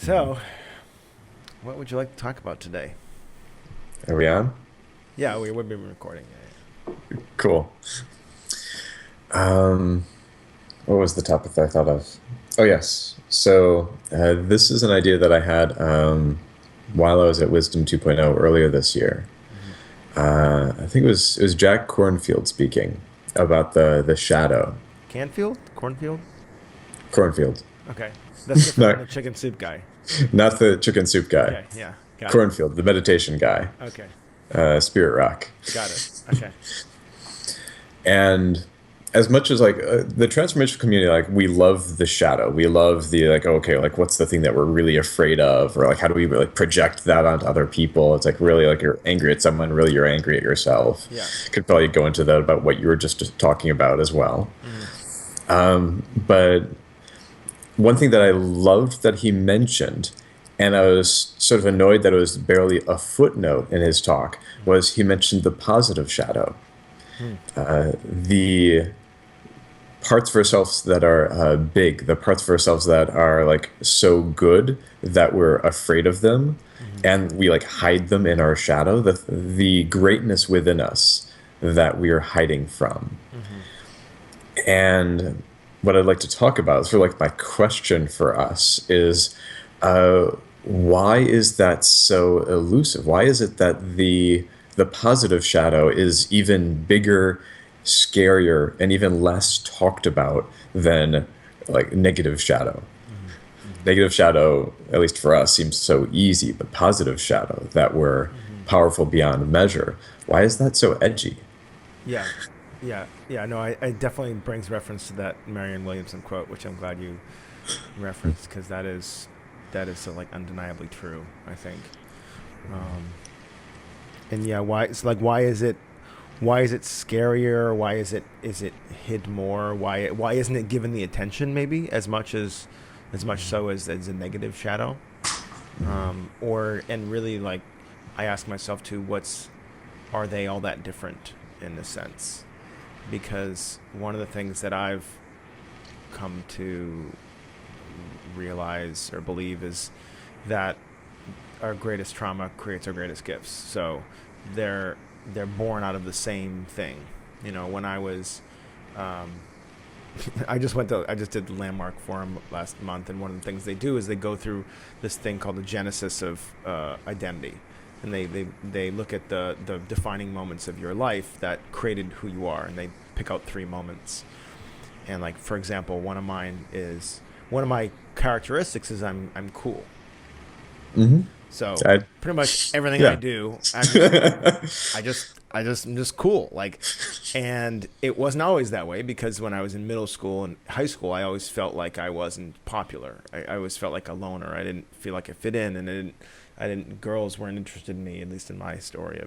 So, what would you like to talk about today? Are we on? Yeah, we would be recording. Cool. Um, what was the topic that I thought of? Oh, yes. This is an idea that I had while I was at Wisdom 2.0 earlier this year. Yeah. I think it was Jack Cornfield speaking about the shadow. Canfield? Cornfield? Cornfield, Okay. That's different than not the chicken soup guy. not the chicken soup guy. Okay, yeah. Got it. Cornfield, the meditation guy, Okay. Spirit Rock. Got it. Okay. And as much as the transformation community, like we love the shadow, we love the like, okay, like what's the thing that we're really afraid of, or like how do we like project that onto other people? It's like really like you're angry at someone, really you're angry at yourself. Yeah. Could probably go into that about what you were just talking about as well. Hmm. But one thing that I loved that he mentioned, and I was sort of annoyed that it was barely a footnote in his talk, was he mentioned the positive shadow, Hmm. the parts of ourselves that are big, the parts of ourselves that are like so good that we're afraid of them, Hmm. and we like hide them in our shadow. The greatness within us that we are hiding from. Hmm. And what I'd like to talk about, sort of like my question for us, is uh, why is that so elusive? Why is it that the positive shadow is even bigger, scarier, and even less talked about than like negative shadow? Hmm. Hmm. Negative shadow, at least for us, seems so easy, but positive shadow, that we're Hmm. powerful beyond measure. Why is that so edgy? Yeah. Yeah. Yeah. No, I definitely brings reference to that Marianne Williamson quote, which I'm glad you referenced because that is so like undeniably true, I think. Um, and yeah, why it's like why is it scarier? Why is it hid more? Why isn't it given the attention maybe as much so as a negative shadow? Or and really like I ask myself too, what's are they all that different in a sense? Because one of the things that I've come to realize or believe is that our greatest trauma creates our greatest gifts. So they're they're born out of the same thing. When I was um, I just did the landmark forum last month, and one of the things they do is they go through this thing called the genesis of identity, and they look at the defining moments of your life that created who you are, and they pick out three moments. And like for example, one of my characteristics is I'm cool. Hmm. So I, pretty much everything I yeah. do, I'm just cool. Like, and it wasn't always that way because when I was in middle school and high school, I always felt like I wasn't popular. I always felt like a loner. I didn't feel like I fit in, and girls weren't interested in me, at least in my story.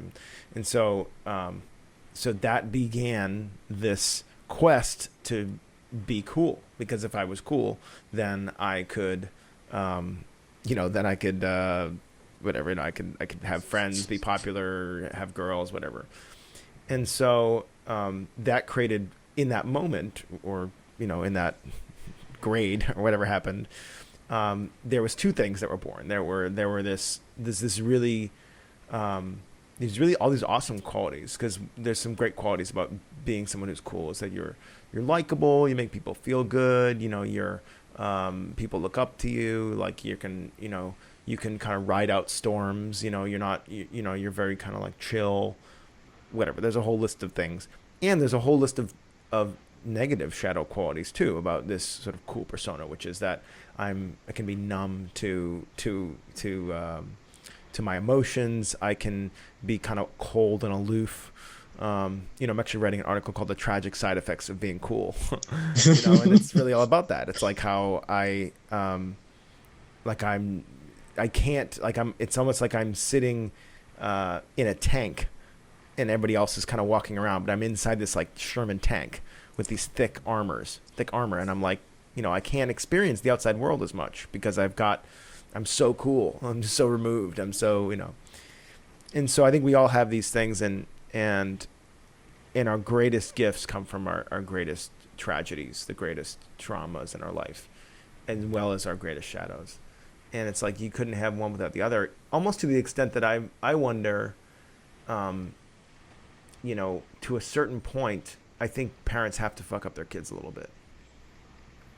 And so that began this quest to be cool because if I was cool, then I could, um, then I could whatever. I could have friends, be popular, have girls, whatever. And so that created in that moment, or in that grade or whatever happened. There was two things that were born. There were this really these really all these awesome qualities because there's some great qualities about being someone who's cool. Is that you're likable, you make people feel good. You're people look up to you. Like you can kind of ride out storms. You're not you're very kind of like chill, whatever. There's a whole list of things, and there's a whole list of negative shadow qualities too about this sort of cool persona, which is that I can be numb to my emotions. I can be kind of cold and aloof. I'm actually writing an article called "The Tragic Side Effects of Being Cool," and it's really all about that. It's like how like I'm, I can't, like I'm. It's almost like I'm sitting in a tank, and everybody else is kind of walking around, but I'm inside this like Sherman tank with these thick armor, and I'm like, I can't experience the outside world as much because I'm so cool. I'm just so removed. I'm so, and so I think we all have these things, and our greatest gifts come from our greatest tragedies, the greatest traumas in our life, as well as our greatest shadows. and it's like you couldn't have one without the other. Almost to the extent that I wonder, um, to a certain point, I think parents have to fuck up their kids a little bit.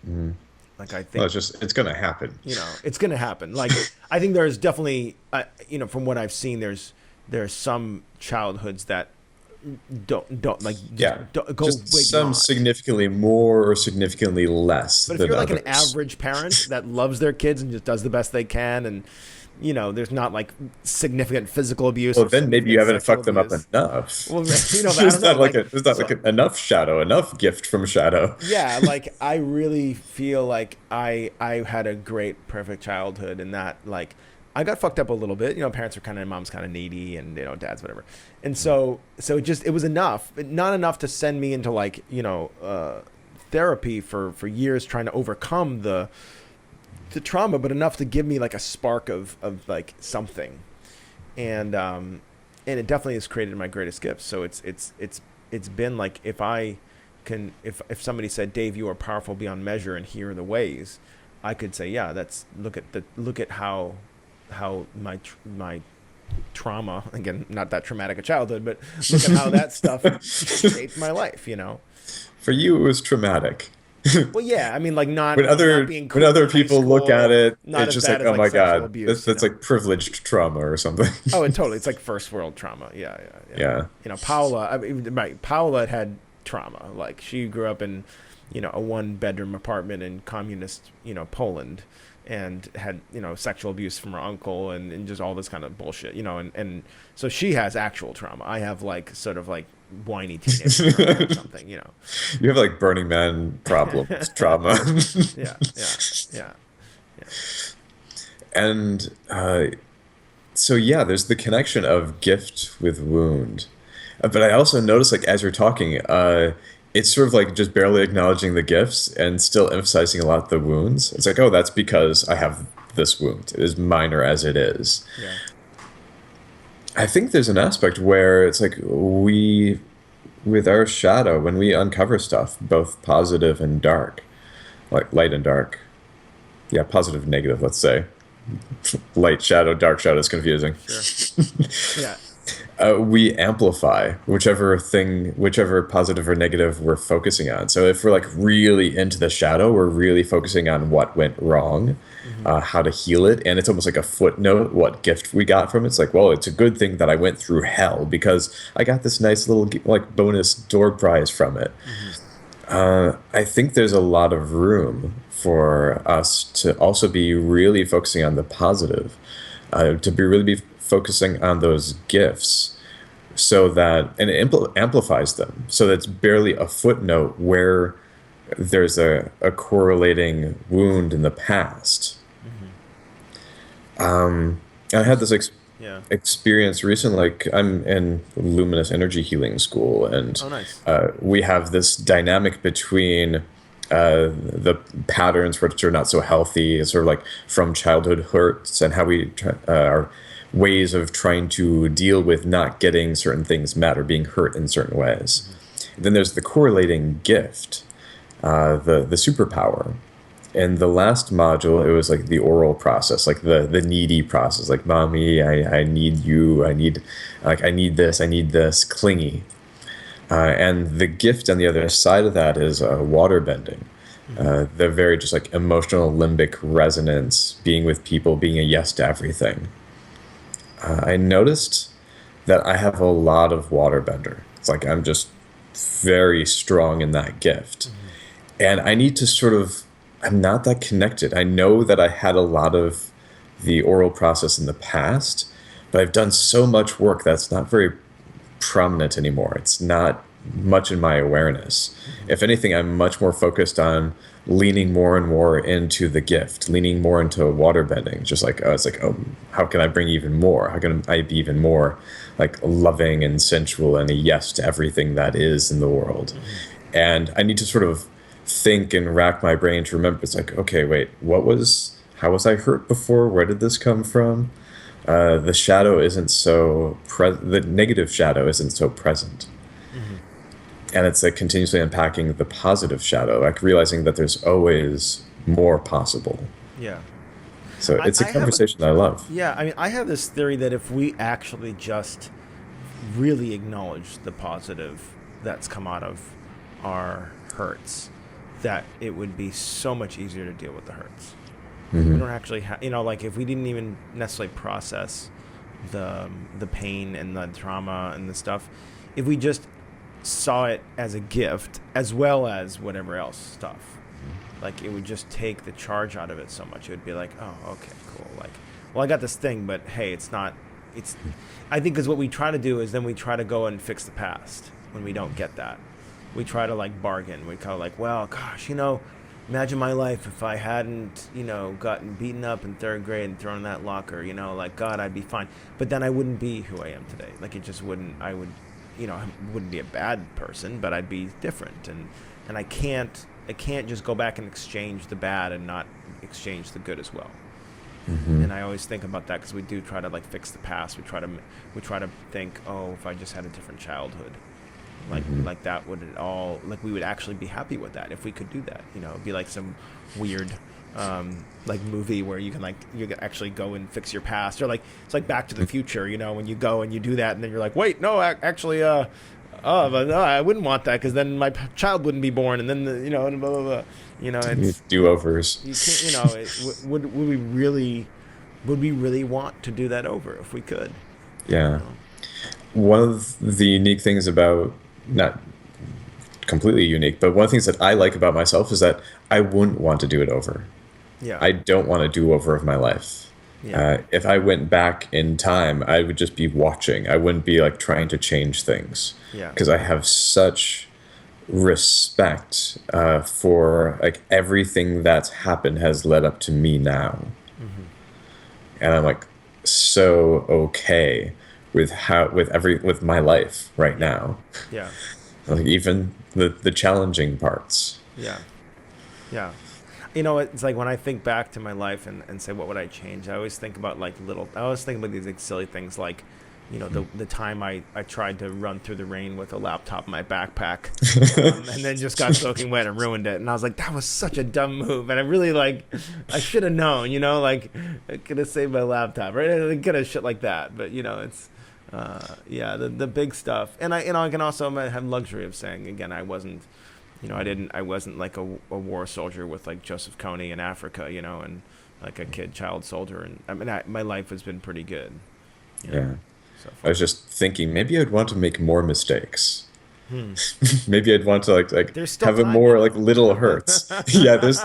Mm. Like I Well, think it's going to happen. it's gonna happen. Like I think there's definitely, from what I've seen, there's some childhoods that don't like just Yeah, don't go just way some beyond. significantly more or significantly less But if than you're like an others. average parent that loves their kids and just does the best they can, and there's not like significant physical abuse Well, or then maybe you significant haven't sexual fucked them up abuse. enough. Well, but I don't know. Like Is that so, like enough shadow, enough gift from shadow? yeah, like I really feel like I had a great perfect childhood, and that like I got fucked up a little bit. Parents are kind of, mom's kind of needy, and dad's whatever. And so it was enough, but not enough to send me into like therapy for years trying to overcome the trauma, but enough to give me like a spark of like something. And it definitely has created my greatest gifts. So it's been like, if somebody said, Dave, you are powerful beyond measure and here are the ways, I could say, yeah, that's look at how my trauma, again, not that traumatic a childhood, but look at how that stuff shaped my life. For you, it was traumatic. Well, yeah, I mean, like When not other being when cool other in high people look at school, it, not it's as just like, bad as oh like my sexual god, abuse. that's like privileged trauma or something. Oh, and totally, it's like first world trauma. Yeah, yeah, yeah. Yeah. Paula, I mean, right? Paula had trauma. Like she grew up in, a one-bedroom apartment in communist, Poland, and had sexual abuse from her uncle and just all this kind of bullshit. And so she has actual trauma. I have like sort of like whiny teenage trauma or something. You have like Burning Man problems, trauma. Yeah, yeah, yeah, yeah. And so yeah, there's the connection of gift with wound. But I also noticed, like, as you're talking, it's sort of like just barely acknowledging the gifts and still emphasizing a lot the wounds. It's like, oh, that's because I have this wound, as minor as it is. Yeah. I think there's an aspect where it's like with our shadow, when we uncover stuff, both positive and dark, like light and dark. Yeah, positive and negative, let's say. Light shadow, dark shadow is confusing. Sure. Yeah. We amplify whichever positive or negative we're focusing on. So if we're like really into the shadow, we're really focusing on what went wrong, Mm-hmm. how to heal it, and it's almost like a footnote what gift we got from it. It's like, well, it's a good thing that I went through hell because I got this nice little like bonus door prize from it. I think there's a lot of room for us to also be really focusing on the positive, to be really be focusing on those gifts, so that and it amplifies them, so that it's barely a footnote where there's a correlating wound in the past. I had this Yeah. experience recently. Like I'm in luminous energy healing school, and Oh, nice. we have this dynamic between the patterns which are not so healthy, sort of like from childhood hurts, and how we our ways of trying to deal with not getting certain things met or being hurt in certain ways. Then there's the correlating gift, the superpower. In the last module, it was like the oral process, like the needy process, like mommy, I need you, I need this, clingy. And the gift on the other side of that is water bending. The very just like emotional limbic resonance, being with people, being a yes to everything. I noticed that I have a lot of water bender. It's like I'm just very strong in that gift. And I need to sort of, I'm not that connected. I know that I had a lot of the oral process in the past, but I've done so much work that's not very prominent anymore. It's not much in my awareness. If anything, I'm much more focused on leaning more and more into the gift, leaning more into waterbending. Just like, it's like, oh, how can I bring even more? How can I be even more like loving and sensual and a yes to everything that is in the world? And I need to sort of think and rack my brain to remember. It's like, okay, wait, how was I hurt before? Where did this come from? The shadow isn't so the negative shadow isn't so present. And it's like continuously unpacking the positive shadow, like realizing that there's always more possible. Yeah. So it's a I have a, conversation that I love. yeah, I mean, I have this theory that if we actually just really acknowledge the positive that's come out of our hurts, that it would be so much easier to deal with the hurts. We don't actually have, like if we didn't even necessarily process the pain and the trauma and the stuff, if we just saw it as a gift as well as whatever else stuff, like it would just take the charge out of it so much. It would be like, oh, okay, cool. Like, well, I got this thing, but hey, it's not. It's. I think because what we try to do is then we try to go and fix the past when we don't get that. We try to like bargain. We kind of like, well, gosh, imagine my life if I hadn't, gotten beaten up in third grade and thrown in that locker, like, God, I'd be fine. But then I wouldn't be who I am today. Like, it just wouldn't, I wouldn't be a bad person, but I'd be different. And I can't just go back and exchange the bad and not exchange the good as well. And I always think about that because we do try to like fix the past. We try to think, oh, if I just had a different childhood, like that would it all, like we would actually be happy with that if we could do that. It'd be like some weird like movie where you can actually go and fix your past, or like it's like Back to the Future, when you go and you do that and then you're like, wait, no, actually but no, I wouldn't want that because then my child wouldn't be born, and then and blah blah blah. It's Do-overs. you can't. Would we really want to do that over if we could? Yeah. One of the unique things about, not completely unique, but one of the things that I like about myself is that I wouldn't want to do it over. Yeah. I don't want a do-over of my life. Yeah. If I went back in time, I would just be watching. I wouldn't be like trying to change things. Yeah. Because I have such respect for like everything that's happened has led up to me now. And I'm like so okay with with my life right now. Yeah. Like even the challenging parts. Yeah. Yeah. It's like when I think back to my life and say, what would I change? I always think about I always think about these like silly things like, the time I tried to run through the rain with a laptop in my backpack and then just got soaking wet and ruined it. And I was like, that was such a dumb move. And I really I should have known, I could have saved my laptop, right? I could have shit like that. But, it's, the big stuff. And I can also have luxury of saying, again, I wasn't, I wasn't like a war soldier with like Joseph Kony in Africa, and like a child soldier. And I mean, my life has been pretty good. Yeah. So I was just thinking maybe I'd want to make more mistakes. Maybe I'd want to like have a more like little hurts. Yeah, push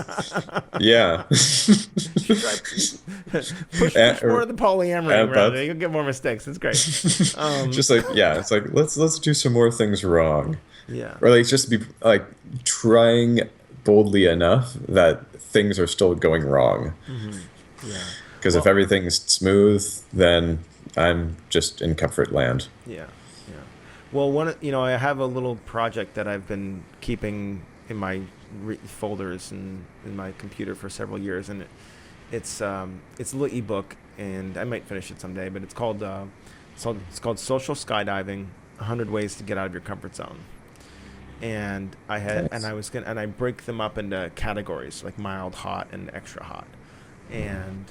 more of the polyamory rather. You'll get more mistakes. It's great. Just it's like let's do some more things wrong. Yeah. Or like just be like trying boldly enough that things are still going wrong. Yeah. Because if everything's smooth, then I'm just in comfort land. Yeah. Well, I have a little project that I've been keeping in my folders and in my computer for several years, and it's a little ebook, and I might finish it someday. But it's called Social Skydiving: 100 Ways to Get Out of Your Comfort Zone. And I break them up into categories like mild, hot, and extra hot, and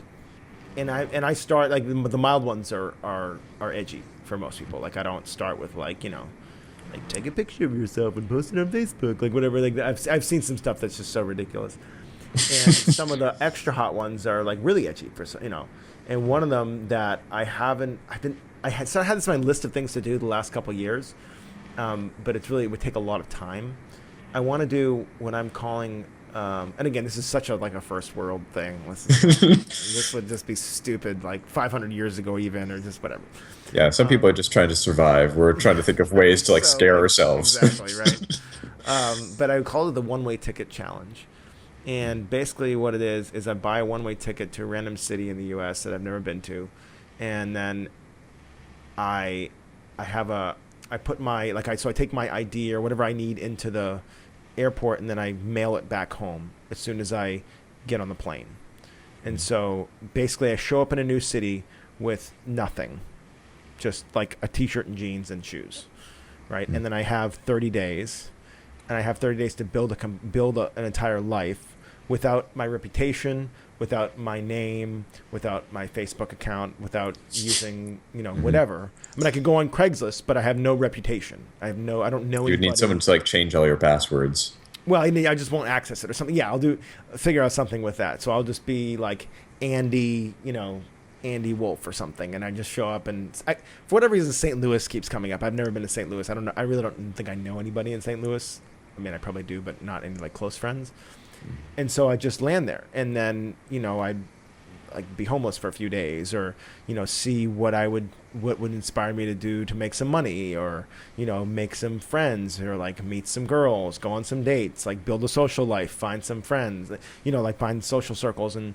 I start like the mild ones are edgy for most people. Like I don't start with like take a picture of yourself and post it on Facebook, like whatever. Like I've seen some stuff that's just so ridiculous, and some of the extra hot ones are like really edgy for And one of them that I had this on my list of things to do the last couple of years, but it would take a lot of time. I want to do what I'm calling. And again, this is such a first world thing. This would just be stupid, like 500 years ago even, or just whatever. Yeah, some people are just trying to survive. We're trying to think of ways to scare ourselves. Exactly, right. But I called it the one-way ticket challenge. And basically what it is I buy a one-way ticket to a random city in the U.S. that I've never been to. And then I take my ID or whatever I need into the airport, and then I mail it back home as soon as I get on the plane. And so basically I show up in a new city with nothing, just like a t-shirt and jeans and shoes, right? And then I have 30 days, and I have 30 days to build an entire life without my reputation, without my name, without my Facebook account, without using, whatever. I mean, I could go on Craigslist, but I have no reputation. I don't know You would anybody. need someone to like change all your passwords. Well, I just won't access it or something. Yeah, figure out something with that. So I'll just be like Andy, Andy Wolf or something, and I just show up, and for whatever reason, St. Louis keeps coming up. I've never been to St. Louis. I don't know. I really don't think I know anybody in St. Louis. I mean, I probably do, but not any like close friends. And so I just land there, and then I'd like be homeless for a few days, or see what would inspire me to do to make some money, or make some friends, or like meet some girls, go on some dates, like build a social life, find some friends, like find social circles. And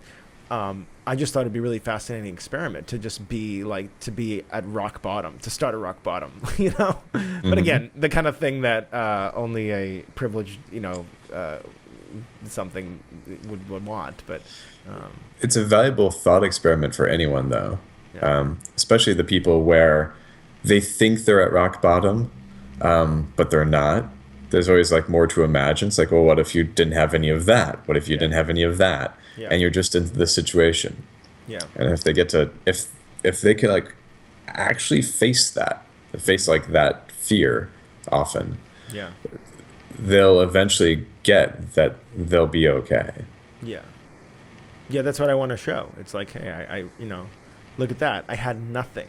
I just thought it'd be a really fascinating experiment to just be at rock bottom, to start at rock bottom, But again, the kind of thing that only a privileged, something would want. But it's a valuable thought experiment for anyone, though, especially the people where they think they're at rock bottom, but they're not. There's always like more to imagine. It's like, well, what if you didn't have any of that? What if you didn't have any of that? Yeah. And you're just in this situation. Yeah. And if they get to, if they can like actually face like that fear often, Yeah. they'll eventually get that they'll be okay. Yeah. Yeah, that's what I want to show. It's like, hey, I look at that. I had nothing,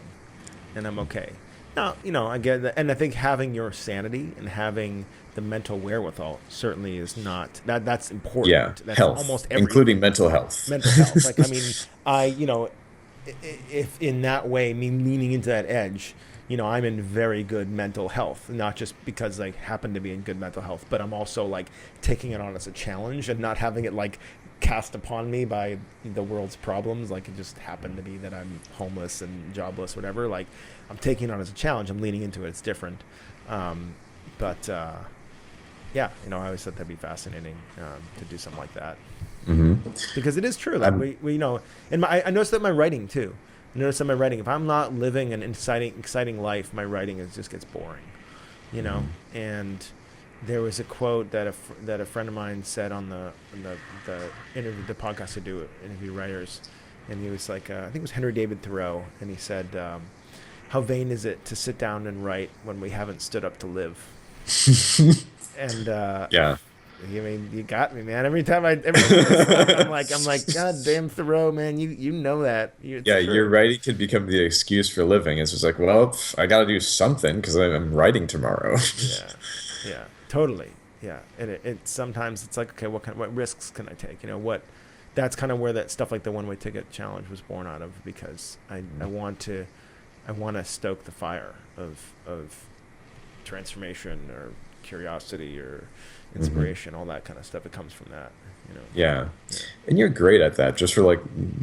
and I'm okay. Now, I get that, and I think having your sanity and having the mental wherewithal certainly is not that's important. Yeah, That's health, almost everything. including mental health. Mental health. Like, I mean, if in that way, me leaning into that edge, I'm in very good mental health, not just because I happen to be in good mental health, but I'm also like taking it on as a challenge and not having it like cast upon me by the world's problems. Like, it just happened to be that I'm homeless and jobless, whatever. Like, I'm taking it on as a challenge. I'm leaning into it. It's different. Yeah, I always thought that'd be fascinating to do something like that. Mm-hmm. Because it is true. Like, we and I noticed that in my writing too. I noticed in my writing, if I'm not living an exciting life, my writing just gets boring, Mm-hmm. And there was a quote that a friend of mine said on the interview, the podcast I do, interview writers, and he was like, I think it was Henry David Thoreau, and he said, "How vain is it to sit down and write when we haven't stood up to live?" And Yeah. I mean, you got me, man. Every time I stop, I'm like, God damn Thoreau, man, you know that. Your writing could become the excuse for living. It's just like, well, I got to do something because I'm writing tomorrow. Yeah, totally. Yeah, and it sometimes it's like, okay, what risks can I take? That's kind of where that stuff like the one-way ticket challenge was born out of, because I want to stoke the fire of transformation or curiosity or inspiration, all that kind of stuff. It comes from that, Yeah. And you're great at that, just for like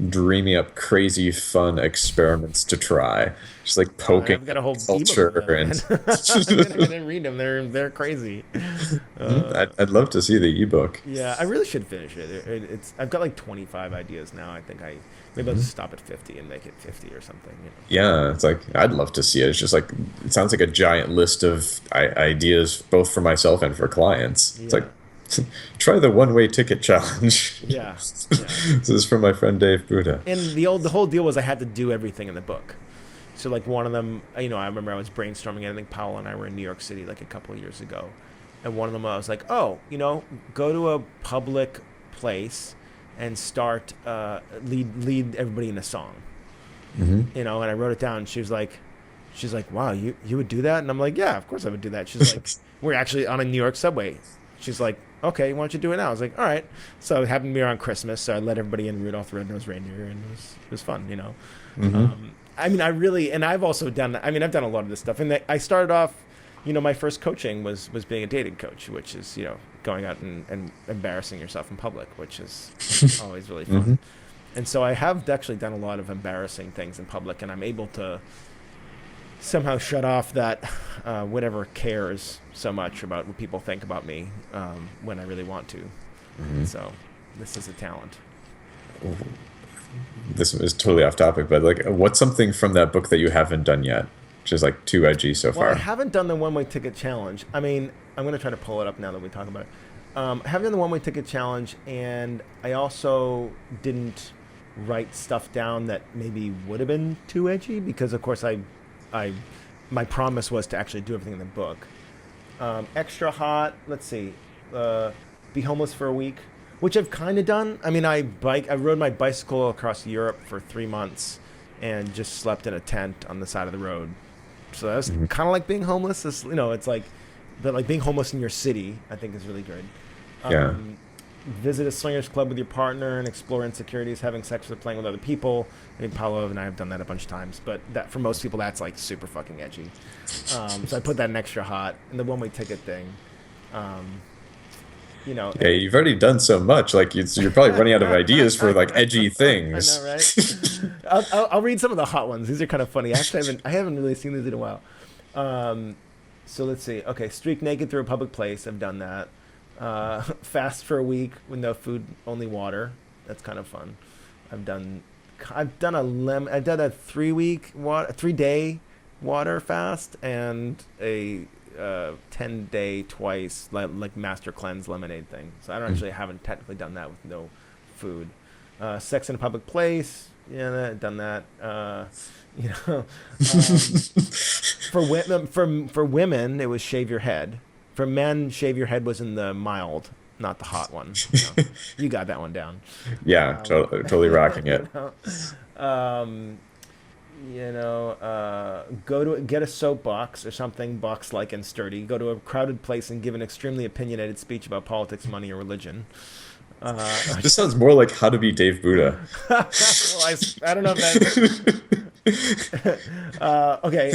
dreaming up crazy fun experiments to try, just like poking I've got a whole culture ebook of them, and I'm gonna read them. They're crazy. I'd love to see the ebook. Yeah, I really should finish it. I've got like 25 ideas now. I think maybe I'll just stop at 50 and make it 50 or something. Yeah, it's like, I'd love to see it. It's just like, it sounds like a giant list of ideas, both for myself and for clients. Yeah. It's like, try the one-way ticket challenge. Yeah. This is from my friend Dave Booda. And the whole deal was I had to do everything in the book. So like one of them, I remember I was brainstorming, and I think Powell and I were in New York City like a couple of years ago. And one of them, I was like, go to a public place and start lead everybody in a song. Mm-hmm. And I wrote it down, and she's like, wow, you would do that? And I'm like, yeah, of course I would do that. She's like, we're actually on a New York subway. She's like, okay, why don't you do it now? I was like, all right. So it happened to be around Christmas, so I let everybody in Rudolph the Red-Nosed Reindeer, and it was fun, Mm-hmm. I mean, I've also done, I've done a lot of this stuff. And I started off, my first coaching was being a dating coach, which is, going out and embarrassing yourself in public, which is always really fun. Mm-hmm. And so I have actually done a lot of embarrassing things in public, and I'm able to somehow shut off that whatever cares so much about what people think about me when I really want to. Mm-hmm. So this is a talent. This is totally off topic, but like, what's something from that book that you haven't done yet? Which is like too edgy so far. Well, I haven't done the one-way ticket challenge. I mean, I'm going to try to pull it up now that we talk about it. I haven't done the one-way ticket challenge, and I also didn't write stuff down that maybe would have been too edgy because, of course, I, my promise was to actually do everything in the book. Extra hot. Let's see. Be homeless for a week, which I've kind of done. I mean, I rode my bicycle across Europe for 3 months, and just slept in a tent on the side of the road. So that's kind of like being homeless. It's, it's like, but like being homeless in your city, I think is really good. Yeah. Visit a swingers club with your partner and explore insecurities, having sex or playing with other people. I mean, Paolo and I have done that a bunch of times, but that for most people, that's like super fucking edgy. So I put that in extra hot. And the one-way ticket thing, Yeah, you've already done so much. Like you're probably running out of ideas for like edgy things. I know, right? I'll read some of the hot ones. These are kind of funny. Actually, I haven't really seen these in a while. So let's see. Okay, streak naked through a public place. I've done that. Fast for a week with no food, only water. That's kind of fun. I've done a 3-day water fast and a 10-day twice like master cleanse lemonade thing. So I don't actually haven't technically done that with no food. Sex in a public place. Yeah, done that. For women, it was shave your head. For men, shave your head was in the mild, not the hot one. You got that one down. Yeah, totally rocking it. Get a soapbox or something box-like and sturdy. Go to a crowded place and give an extremely opinionated speech about politics, money, or religion. This sounds more like How to Be Dave Booda. Well, I don't know if that. Okay.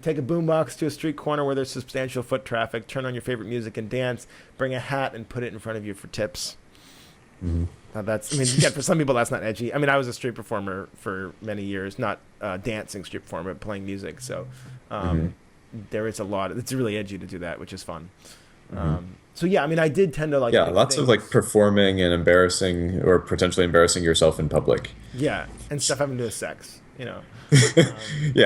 Take a boombox to a street corner where there's substantial foot traffic. Turn on your favorite music and dance. Bring a hat and put it in front of you for tips. For some people that's not edgy. I mean, I was a street performer for many years, not dancing street performer, but playing music. So there is a lot. It's really edgy to do that, which is fun. So yeah, I mean, I did tend to like. Yeah, lots of like performing and embarrassing or potentially embarrassing yourself in public. Yeah, and stuff having to do with sex, Yeah,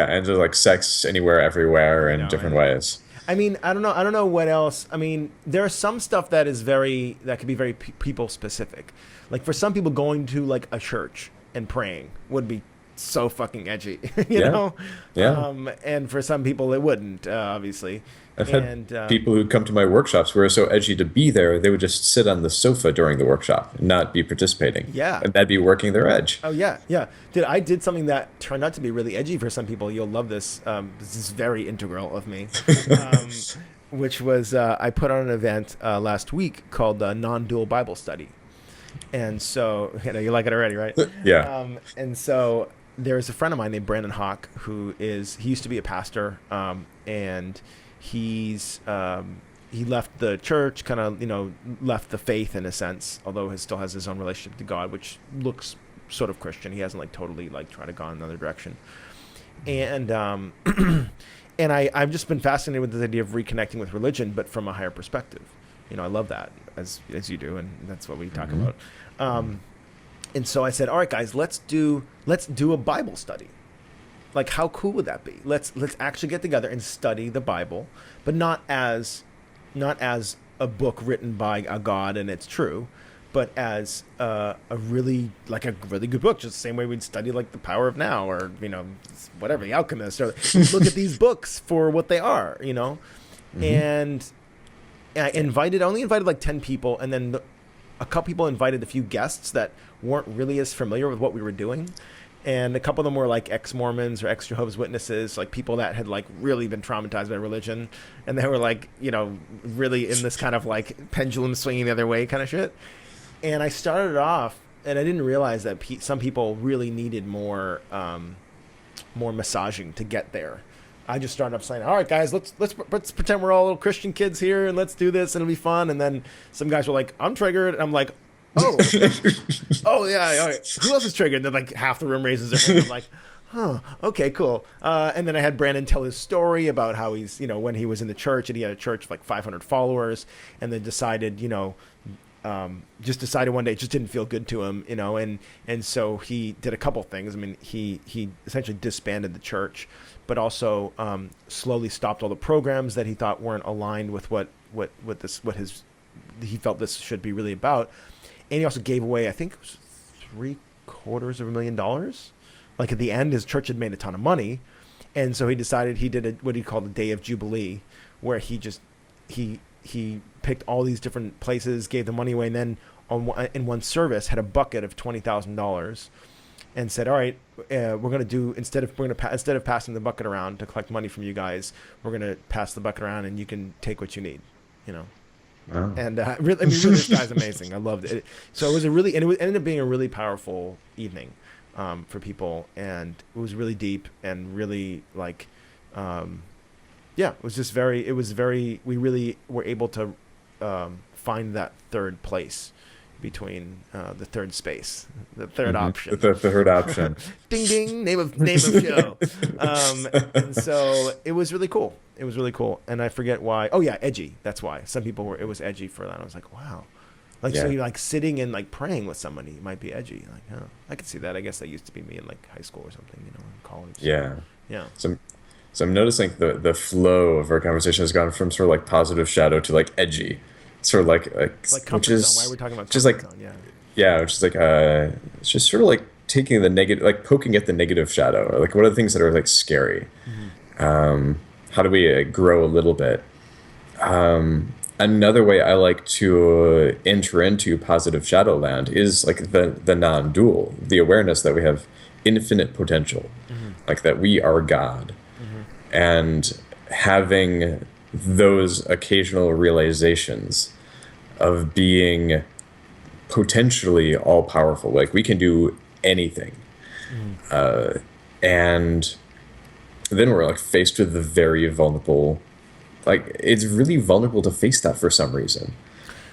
and just like sex anywhere, everywhere, in different ways. I mean, I don't know what else. I mean, there's some stuff that could be very people specific. Like for some people, going to like a church and praying would be so fucking edgy, you know? Yeah. And for some people, it wouldn't, obviously. I've had people who come to my workshops where it's so edgy to be there, they would just sit on the sofa during the workshop and not be participating. Yeah. And that'd be working their edge. Oh, yeah, yeah. Dude, I did something that turned out to be really edgy for some people. You'll love this. This is very integral of me. Which was, I put on an event last week called Non-Dual Bible Study. And so, you like it already, right? Yeah. And so there's a friend of mine named Brandon Hawk he used to be a pastor, and he left the church, kind of, left the faith in a sense, although he still has his own relationship to God, which looks sort of Christian. He hasn't like totally like tried to go in another direction. And and I've just been fascinated with this idea of reconnecting with religion, but from a higher perspective. I love that as you do, and that's what we talk about. And so I said, all right, guys, let's do a Bible study. Like, how cool would that be? Let's actually get together and study the Bible, but not as a book written by a God and it's true, but as a really good book, just the same way we'd study like The Power of Now or whatever, The Alchemist, or look at these books for what they are, And I only invited like 10 people, and then a couple people invited a few guests that weren't really as familiar with what we were doing. And a couple of them were like ex-Mormons or ex-Jehovah's Witnesses, like people that had like really been traumatized by religion. And they were like, really in this kind of like pendulum swinging the other way kind of shit. And I started off, and I didn't realize that some people really needed more massaging to get there. I just started up saying, all right, guys, let's pretend we're all little Christian kids here and let's do this and it'll be fun. And then some guys were like, I'm triggered. And I'm like, oh, oh yeah. All right. Who else is triggered? And then like half the room raises their hand. I'm like, huh, okay, cool. And then I had Brandon tell his story about how he's, when he was in the church and he had a church of like 500 followers, and then decided, just decided one day it just didn't feel good to him, and so he did a couple things. I mean, he essentially disbanded the church, but also slowly stopped all the programs that he thought weren't aligned with what his he felt this should be really about. And he also gave away, I think it was $750,000. Like at the end, his church had made a ton of money, and so he decided he did what he called a Day of Jubilee, where he picked all these different places, gave the money away, and then in one service had a bucket of $20,000, and said, "All right, we're going to do instead of passing the bucket around to collect money from you guys, we're going to pass the bucket around, and you can take what you need." Wow. And really, this guy's amazing. I loved it. So it ended up being a really powerful evening for people, and it was really deep and really like, it was very. We really were able to find that third place between the third space, the third option. The third option. Ding ding, name of show. And so it was really cool. And I forget why. Oh yeah, Edgy. That's why. Some people it was edgy for that. I was like, wow. So you're like sitting and like praying with somebody might be edgy. Like, oh, I could see that. I guess that used to be me in like high school or something, in college. Yeah. Yeah. So I'm noticing the flow of our conversation has gone from sort of like positive shadow to like edgy. Sort of like comfort zone. Why are we talking about just like zone? which is like it's just sort of like taking the negative, like poking at the negative shadow, or like what are the things that are like scary. How do we grow a little bit? Another way I like to enter into positive shadowland is like the non-dual, the awareness that we have infinite potential, like that we are God, and having those occasional realizations of being potentially all powerful, like we can do anything, and then we're like faced with the very vulnerable, like it's really vulnerable to face that for some reason.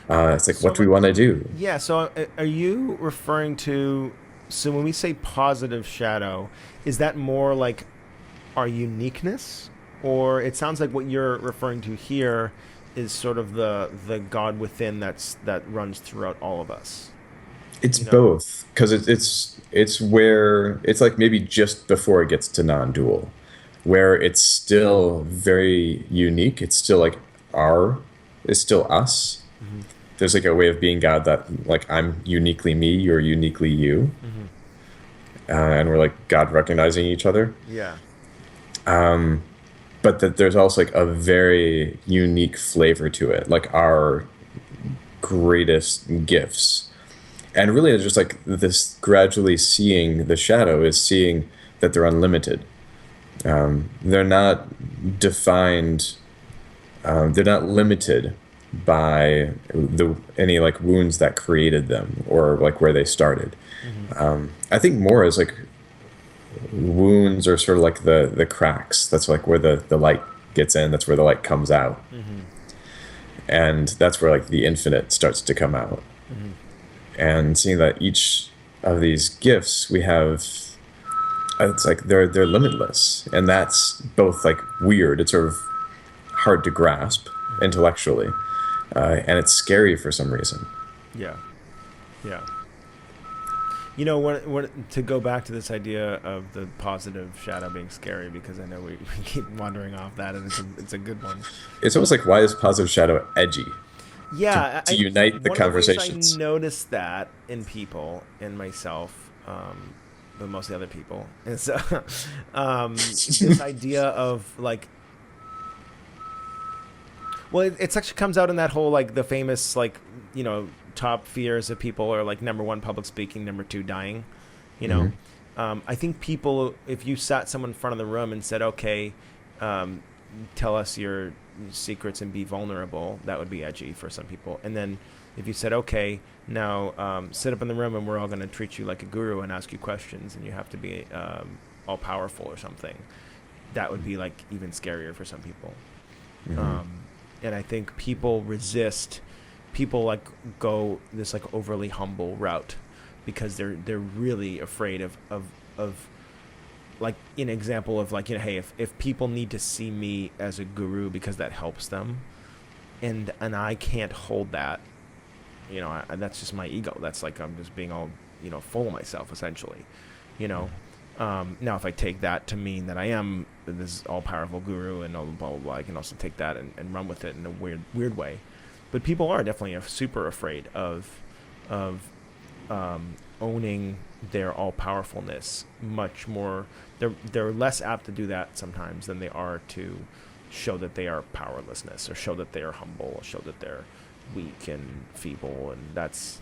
It's like, what do we want to do? Yeah. So are you referring to? So when we say positive shadow, is that more like our uniqueness? Or it sounds like what you're referring to here is sort of the God within that runs throughout all of us. It's both, because it's where it's like maybe just before it gets to non-dual, where it's still very unique. It's still like it's still us. There's like a way of being God that like I'm uniquely me, you're uniquely you, and we're like God recognizing each other. Yeah. But that there's also like a very unique flavor to it, like our greatest gifts. And really it's just like this gradually seeing the shadow is seeing that they're unlimited. They're not defined, they're not limited by any like wounds that created them or like where they started. I think more as like wounds are sort of like the cracks. That's like where the light gets in. That's where the light comes out, and that's where like the infinite starts to come out. And seeing that each of these gifts we have, it's like they're limitless, and that's both like weird. It's sort of hard to grasp intellectually, and it's scary for some reason. Yeah. What to go back to this idea of the positive shadow being scary, because I know we keep wandering off that, and it's a good one. It's almost like, why is positive shadow edgy? Yeah, to unite the conversations. I noticed that in people, in myself, but mostly other people, and so this idea of like, well, it actually comes out in that whole like the famous like top fears of people are like number 1 public speaking, number 2 dying. I think people, if you sat someone in front of the room and said, okay, tell us your secrets and be vulnerable, that would be edgy for some people. And then if you said, okay, now sit up in the room and we're all going to treat you like a guru and ask you questions and you have to be all powerful or something, that would be like even scarier for some people. And I think people like go this like overly humble route because they're really afraid of like an example of like, hey, if people need to see me as a guru because that helps them, and I can't hold that, that's just my ego. That's like I'm just being all full of myself essentially, Now if I take that to mean that I am this all powerful guru and all blah blah blah, I can also take that and run with it in a weird way. but people are definitely super afraid of owning their all powerfulness much more. They're less apt to do that sometimes than they are to show that they are powerlessness, or show that they are humble, or show that they're weak and feeble. And that's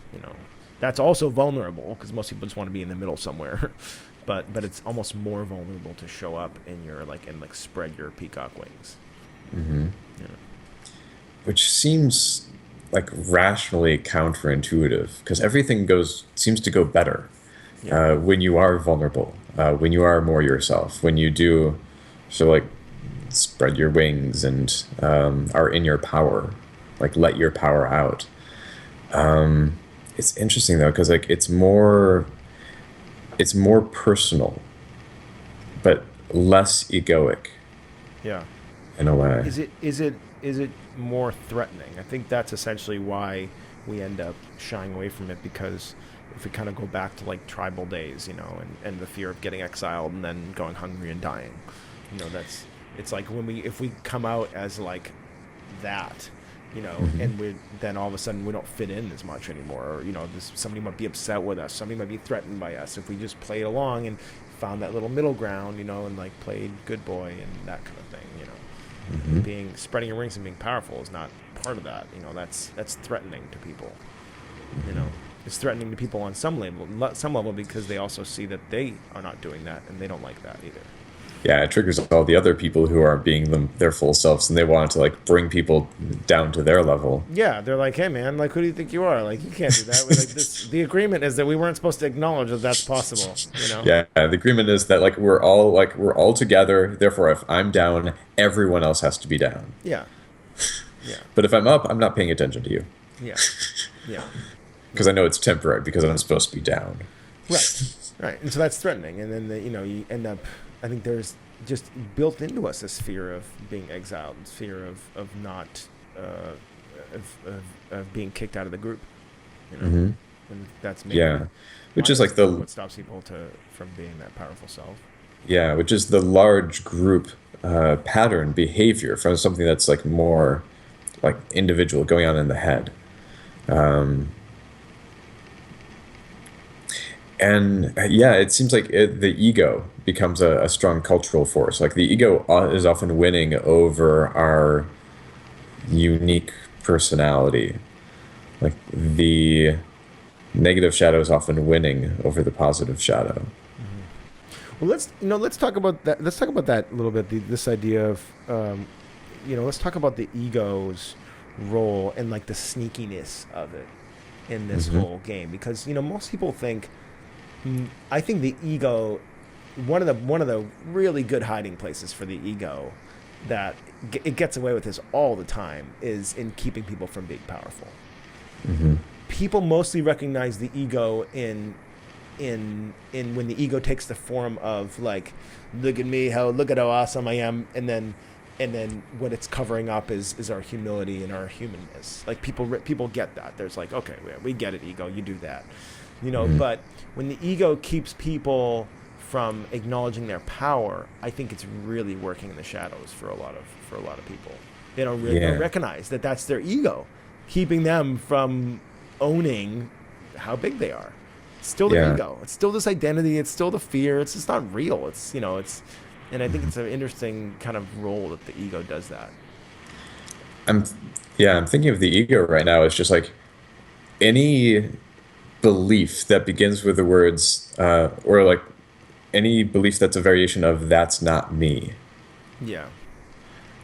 also vulnerable, because most people just want to be in the middle somewhere. but it's almost more vulnerable to show up in your and spread your peacock wings. Mm-hmm. Yeah. Which seems like rationally counterintuitive, because everything seems to go better when you are vulnerable, when you are more yourself, when you do spread your wings and are in your power, let your power out. It's interesting though, because it's more personal, but less egoic. Yeah. In a way. Is it more threatening? I think that's essentially why we end up shying away from it, because if we kind of go back to tribal days, and the fear of getting exiled and then going hungry and dying, it's if we come out as that, Mm-hmm. and then all of a sudden we don't fit in as much anymore, or somebody might be upset with us, somebody might be threatened by us, if we just played along and found that little middle ground, and played good boy and that kind of thing, Mm-hmm. Spreading your wings and being powerful is not part of that. That's threatening to people. It's threatening to people on some level, because they also see that they are not doing that, and they don't like that either. Yeah, it triggers all the other people who are being their full selves, and they want to bring people down to their level. Yeah, they're like, hey man, who do you think you are? You can't do that. The agreement is that we weren't supposed to acknowledge that that's possible. Yeah, the agreement is that we're all together. Therefore, if I'm down, everyone else has to be down. Yeah. Yeah. But if I'm up, I'm not paying attention to you. Yeah. Yeah. Because I know it's temporary, because I'm supposed to be down. Right. Right. And so that's threatening. And then you end up. I think there's just built into us this fear of being exiled, fear of not of being kicked out of the group. Mm-hmm. And that's maybe which is what stops people from being that powerful self. Yeah, which is the large group pattern behavior from something that's more individual, going on in the head. And it seems the ego becomes a strong cultural force. The ego is often winning over our unique personality. The negative shadow is often winning over the positive shadow. Well, let's talk about that. Let's talk about that a little bit. This idea of, let's talk about the ego's role and the sneakiness of it in this Mm-hmm. whole game, because most people think. I think the ego, one of the really good hiding places for the ego, that it gets away with this all the time, is in keeping people from being powerful. Mm-hmm. People mostly recognize the ego in when the ego takes the form of look at me, look at how awesome I am, and then what it's covering up is our humility and our humanness. People get that. There's okay, we get it, ego, you do that. Mm-hmm. But when the ego keeps people from acknowledging their power, I think it's really working in the shadows for a lot of people. They don't really recognize that that's their ego, keeping them from owning how big they are. It's still the ego. It's still this identity. It's still the fear. It's just not real. It's and I think it's an interesting kind of role that the ego does that. I'm thinking of the ego right now as just any belief that begins with the words or any belief that's a variation of "that's not me." Yeah,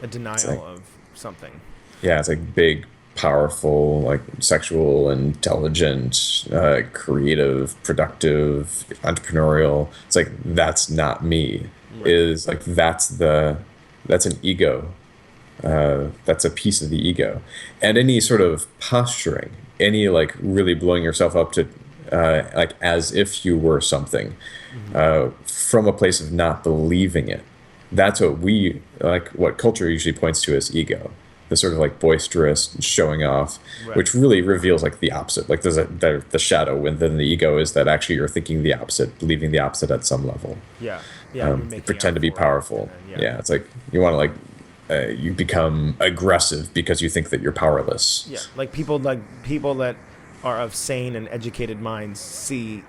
a denial of something. Yeah, it's big, powerful, sexual, intelligent, creative, productive, entrepreneurial. It's that's not me. Right. Is that's an ego. That's a piece of the ego, and any sort of posturing, any really blowing yourself up to as if you were something, from a place of not believing it. That's what what culture usually points to as ego, the sort of boisterous showing off, right. Which really reveals the opposite. There's the shadow within the ego is that actually you're thinking the opposite, believing the opposite at some level. Yeah. You pretend to be powerful. Yeah, it's you want to you become aggressive because you think that you're powerless. Yeah, like people that are of sane and educated minds see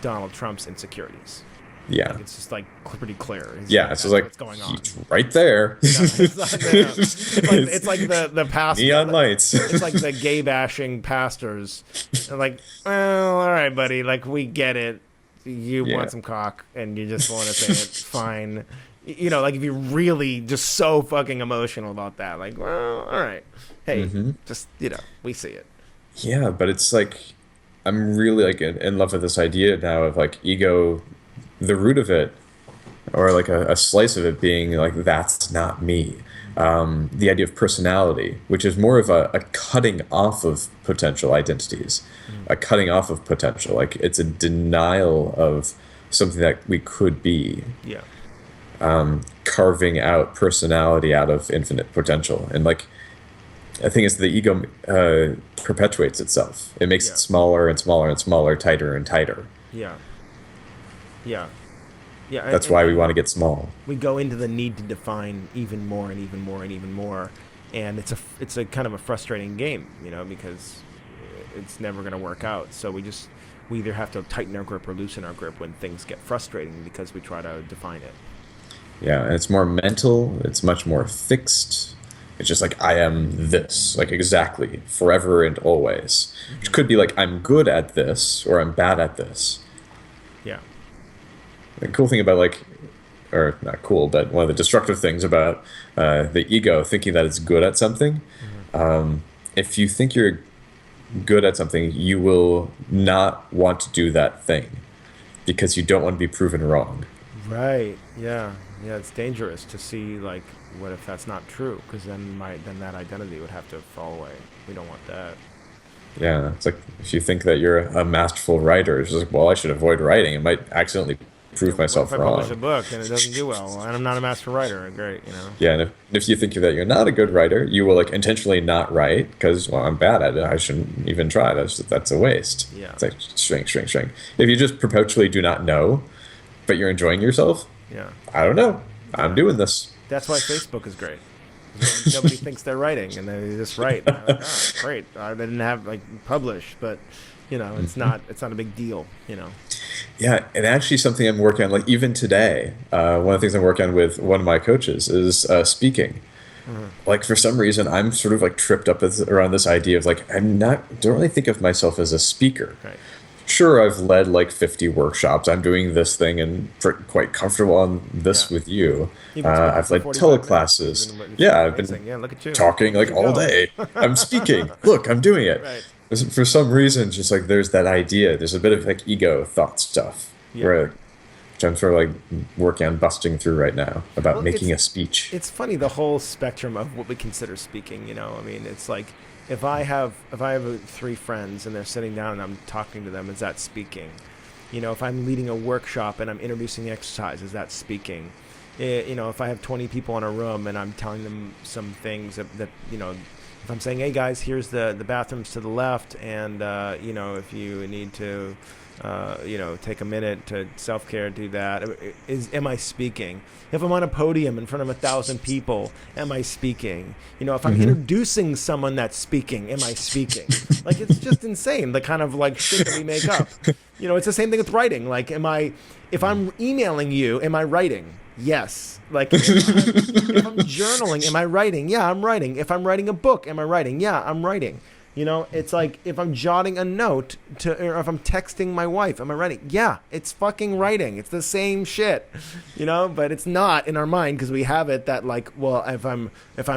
Donald Trump's insecurities. Yeah. Like it's just like pretty clear. Yeah, it's just like what's going on. he's right there. It's like the pastor. Neon lights. It's like the gay bashing pastors. They're like, well, all right, buddy. Like we get it. You want some cock and you just want to say it. Fine. Like if you're really just so fucking emotional about that, like, well, all right. Hey, just we see it. Yeah, but it's like I'm really like in love with this idea now of like ego, the root of it, or like a slice of it being like that's not me. The idea of personality, which is more of a cutting off of potential identities, a cutting off of potential. Like it's a denial of something that we could be. Yeah. Carving out personality out of infinite potential. And like I think it's the ego perpetuates itself. It makes it smaller and smaller and smaller, tighter and tighter. Yeah. Yeah. Yeah. That's why we want to get small. We go into the need to define even more and even more and even more. And it's a kind of a frustrating game, because it's never going to work out. So we either have to tighten our grip or loosen our grip when things get frustrating because we try to define it. Yeah, and it's more mental. It's much more fixed. It's just like, I am this, like exactly, forever and always. Which could be like, I'm good at this, or I'm bad at this. Yeah. The cool thing about or not cool, but one of the destructive things about the ego thinking that it's good at something, if you think you're good at something, you will not want to do that thing because you don't want to be proven wrong. Right, yeah. Yeah, it's dangerous to see, like, what if that's not true? Because then that identity would have to fall away. We don't want that. Yeah, it's like if you think that you're a masterful writer, it's just like, well, I should avoid writing. It might accidentally prove myself wrong. If I publish a book and it doesn't do well, and I'm not a master writer, great, Yeah, and if you think that you're not a good writer, you will like intentionally not write because, well, I'm bad at it. I shouldn't even try. That's a waste. Yeah. It's like shrink. If you just perpetually do not know, but you're enjoying yourself, I don't know. I'm doing this. That's why Facebook is great. Nobody thinks they're writing, and they just write. Like, oh, great. I didn't have publish, but it's not a big deal. Yeah, and actually something I'm working on, like even today, one of the things I'm working on with one of my coaches is speaking. Like for some reason, I'm sort of like tripped up around this idea of like don't really think of myself as a speaker. Right. Sure, I've led like 50 workshops. I'm doing this thing and quite comfortable on this with you. I've led teleclasses. I've been look at you. Talking like all day. I'm speaking. Look, I'm doing it. Right. For some reason, just like there's that idea. There's a bit of like ego thought stuff which I'm sort of like working on busting through right now about making a speech. It's funny, the whole spectrum of what we consider speaking. I mean, it's like if I have 3 friends and they're sitting down and I'm talking to them, is that speaking? If I'm leading a workshop and I'm introducing the exercise, is that speaking? If I have 20 people in a room and I'm telling them some things that if I'm saying, hey guys, here's the bathrooms to the left, and if you need to take a minute to self-care, do that. Am I speaking? If I'm on a podium in front of 1,000 people, am I speaking? If I'm introducing someone that's speaking, am I speaking? Like, it's just insane, the kind of like shit that we make up. It's the same thing with writing. Like, if I'm emailing you, am I writing? Yes. Like, if I'm journaling, am I writing? Yeah, I'm writing. If I'm writing a book, am I writing? Yeah, I'm writing. It's like if I'm jotting a note or if I'm texting my wife, am I writing? Yeah, it's fucking writing. It's the same shit, but it's not in our mind because we have it that like, well, if I'm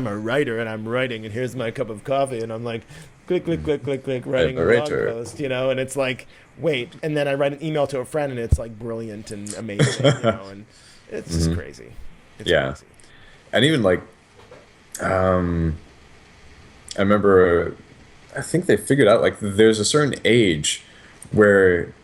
a writer and I'm writing and here's my cup of coffee and I'm like, click, writing a blog post, and it's like, wait, and then I write an email to a friend and it's like brilliant and amazing, and it's just crazy. It's crazy. And even like, I remember, I think they figured out like there's a certain age where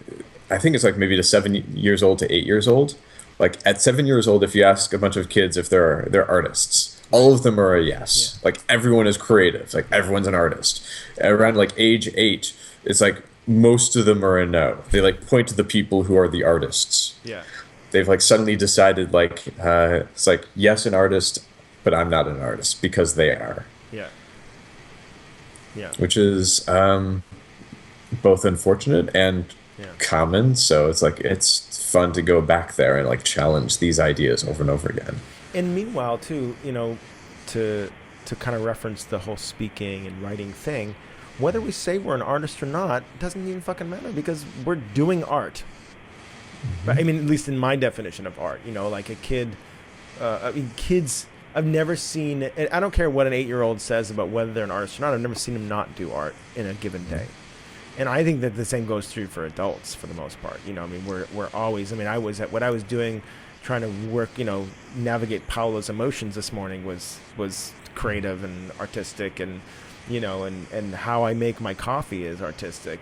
I think it's like maybe to 7 years old to 8 years old. Like at 7 years old, if you ask a bunch of kids if they're artists, all of them are a yes. Yeah. Like everyone is creative. Like everyone's an artist. Around like age 8, it's like most of them are a no. They like point to the people who are the artists. Yeah. They've like suddenly decided like it's like yes, an artist, but I'm not an artist because they are. Yeah. Yeah. Which is both unfortunate and Yeah. common. So it's like it's fun to go back there and like challenge these ideas over and over again. And meanwhile, too, to kind of reference the whole speaking and writing thing, whether we say we're an artist or not doesn't even fucking matter because we're doing art. But I mean, at least in my definition of art, like a kid. Kids. I've never seen. I don't care what an 8-year-old says about whether they're an artist or not. I've never seen them not do art in a given day. And I think that the same goes true for adults for the most part. I mean, we're always. I mean, I was at what I was doing, trying to work. Navigate Paula's emotions this morning was creative and artistic, and and how I make my coffee is artistic.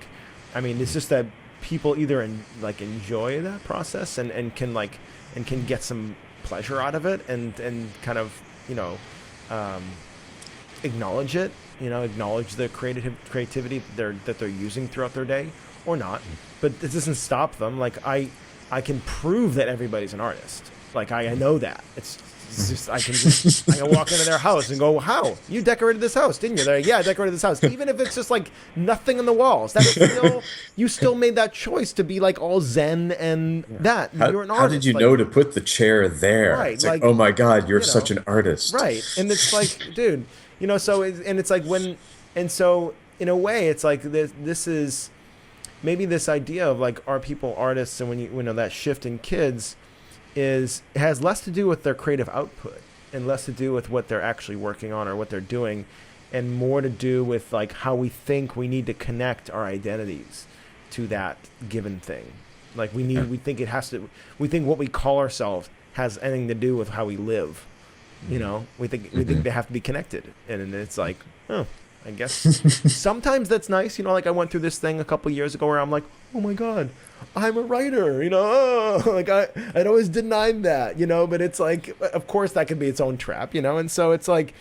I mean, it's just that people either enjoy that process and can get some pleasure out of it and kind of acknowledge it, acknowledge the creativity that they're using throughout their day or not, but it doesn't stop them. Like I can prove that everybody's an artist. Like I know that it's just I can walk into their house and go, how you decorated this house, didn't you? They're like, yeah, I decorated this house. Even if it's just like nothing on the walls, that's still you still made that choice to be like all zen and that you're an artist. How did you know to put the chair there? Right, it's like, oh my god, you're you know, such an artist. Right. And it's like, dude, so it's like so in a way it's like this is maybe this idea of like, are people artists? And when you know that shift in kids has less to do with their creative output and less to do with what they're actually working on or what they're doing, and more to do with like how we think we need to connect our identities to that given thing. Like we think what we call ourselves has anything to do with how we live. We think they have to be connected, and it's like, oh, I guess sometimes that's nice. Like I went through this thing a couple years ago where I'm like, oh my god, I'm a writer. Like I'd always denied that. But it's like, of course, that could be its own trap. And so it's like,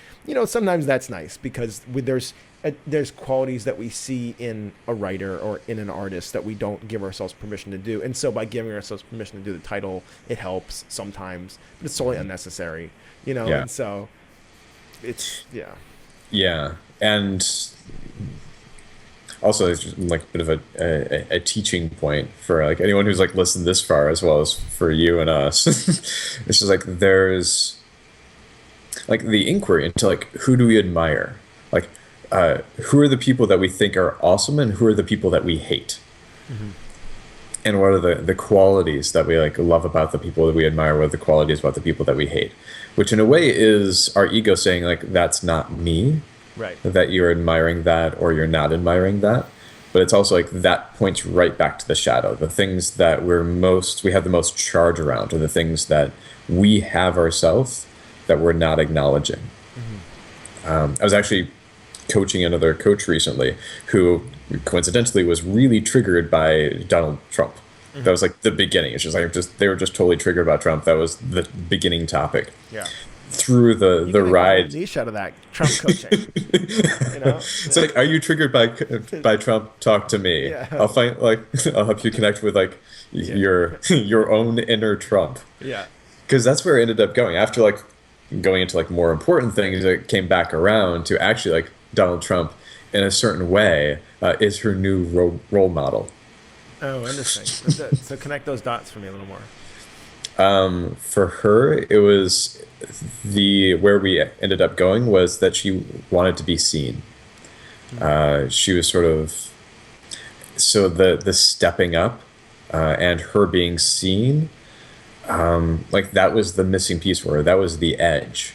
sometimes that's nice because there's qualities that we see in a writer or in an artist that we don't give ourselves permission to do, and so by giving ourselves permission to do the title, it helps sometimes, but it's totally unnecessary. Yeah. And so it's Yeah, and also it's like a bit of a teaching point for like anyone who's like listened this far, as well as for you and us. It's just like there's like the inquiry into like, who do we admire? Like who are the people that we think are awesome and who are the people that we hate? Mm-hmm. And what are the qualities that we like love about the people that we admire? What are the qualities about the people that we hate? Which in a way is our ego saying like, that's not me. Right. That you're admiring that or you're not admiring that. But it's also like that points right back to the shadow. The things that we have the most charge around are the things that we have ourselves that we're not acknowledging. Mm-hmm. I was actually coaching another coach recently who coincidentally was really triggered by Donald Trump. Mm-hmm. That was like the beginning. It's just like they were just totally triggered about Trump. That was the beginning topic. Yeah. Through the ride, niche out of that Trump coaching. It's like, are you triggered by Trump? Talk to me. Yeah. I'll help you connect with like your own inner Trump. Yeah. Because that's where it ended up going. After like going into like more important things, it came back around to actually like Donald Trump in a certain way is her new role model. Oh, interesting. So connect those dots for me a little more. For her, it was where we ended up going was that she wanted to be seen. She was sort of, so the stepping up and her being seen, like that was the missing piece for her. That was the edge.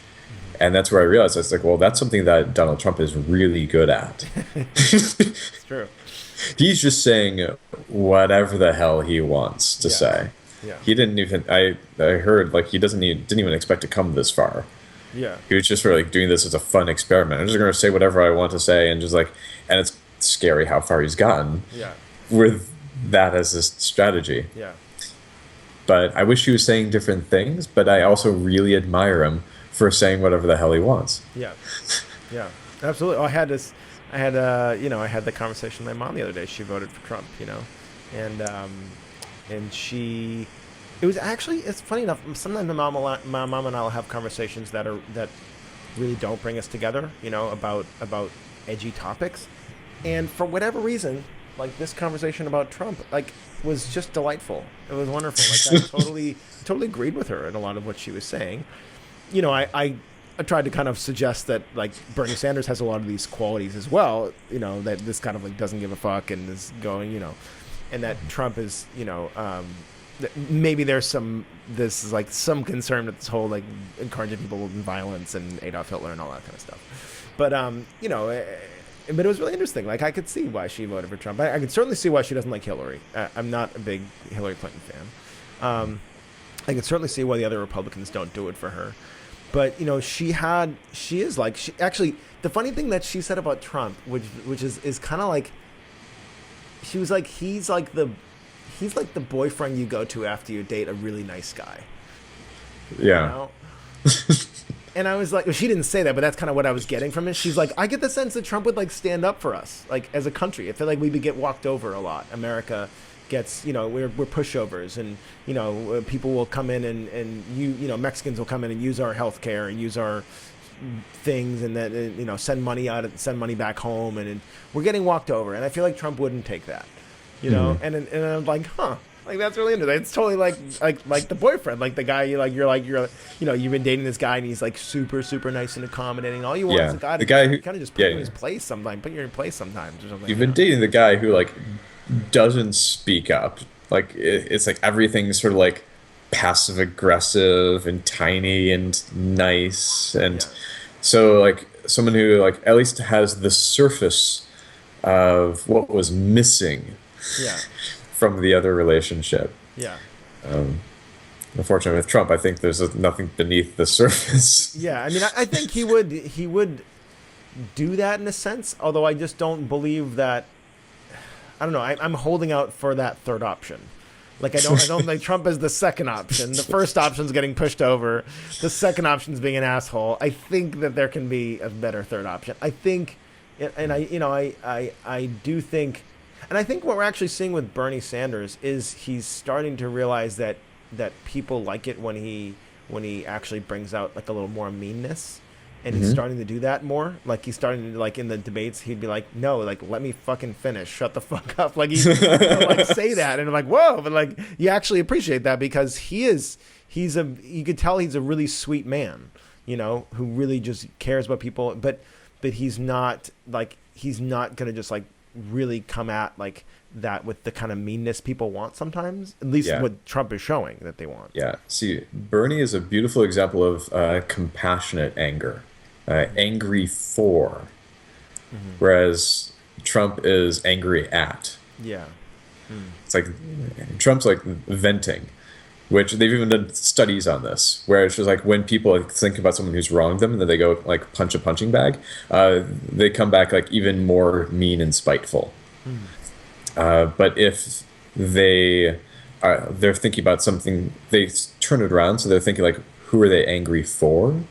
And that's where I realized, it's like, well, that's something that Donald Trump is really good at. It's true. He's just saying whatever the hell he wants to say. Yeah. He didn't even. I heard like he didn't even expect to come this far. Yeah. He was just like doing this as a fun experiment. I'm just going to say whatever I want to say, and just like, and it's scary how far he's gotten. Yeah. With that as a strategy. Yeah. But I wish he was saying different things. But I also really admire him for saying whatever the hell he wants. Yeah. Yeah. Absolutely. Oh, I had the conversation with my mom the other day. She voted for Trump. And she It was actually, it's funny enough. Sometimes my mom and I'll have conversations that really don't bring us together. About edgy topics, and for whatever reason, like this conversation about Trump, like was just delightful. It was wonderful. Like I totally agreed with her in a lot of what she was saying. I tried to kind of suggest that like Bernie Sanders has a lot of these qualities as well. That this kind of like doesn't give a fuck and is going. And that Trump is maybe there's some concern with this whole like encouraging people in violence and Adolf Hitler and all that kind of stuff. But but it was really interesting. Like I could see why she voted for Trump. I could certainly see why she doesn't like Hillary. I'm not a big Hillary Clinton fan. I could certainly see why the other Republicans don't do it for her. But actually the funny thing that she said about Trump, which is kind of like, she was like he's like the boyfriend you go to after you date a really nice guy. Yeah. And I was like, well, she didn't say that, but that's kind of what I was getting from it. She's like, I get the sense that Trump would like stand up for us, like as a country. I feel like we would get walked over a lot. America gets, we're pushovers, and people will come in and Mexicans will come in and use our health care and use our things, and then send money back home, and we're getting walked over. And I feel like Trump wouldn't take that. And I'm like, huh, like that's really interesting. It's totally like the boyfriend, like the guy you've been dating this guy and he's like super super nice and accommodating. All you want is a guy who kind of just put you in his place sometimes, put you in place sometimes or something. You've been dating the guy who like doesn't speak up. Like it's like everything's sort of like passive aggressive and tiny and nice, and so like someone who like at least has the surface of what was missing. Yeah. From the other relationship. Yeah. Unfortunately, with Trump, I think there's nothing beneath the surface. Yeah, I mean, I think he would do that in a sense. Although I just don't believe that. I don't know. I'm holding out for that third option. Like I don't think Trump is the second option. The first option's getting pushed over. The second option's being an asshole. I think that there can be a better third option. I think, and I do think. And I think what we're actually seeing with Bernie Sanders is he's starting to realize that people like it when he actually brings out like a little more meanness, and he's starting to do that more. Like he's starting to, like in the debates, he'd be like, "No, like let me fucking finish. Shut the fuck up." Like he'll like say that, and I'm like, "Whoa!" But like you actually appreciate that because you could tell he's a really sweet man, who really just cares about people, but he's not gonna just like really come at like that with the kind of meanness people want sometimes, at least what Trump is showing that they want. Yeah. See, Bernie is a beautiful example of compassionate anger, angry for, whereas Trump is angry at. Yeah. It's like Trump's like venting, which they've even done studies on this, where it's just like when people think about someone who's wronged them and then they go like punch a punching bag, they come back like even more mean and spiteful. But if they're thinking about something, they turn it around. So they're thinking like, who are they angry for?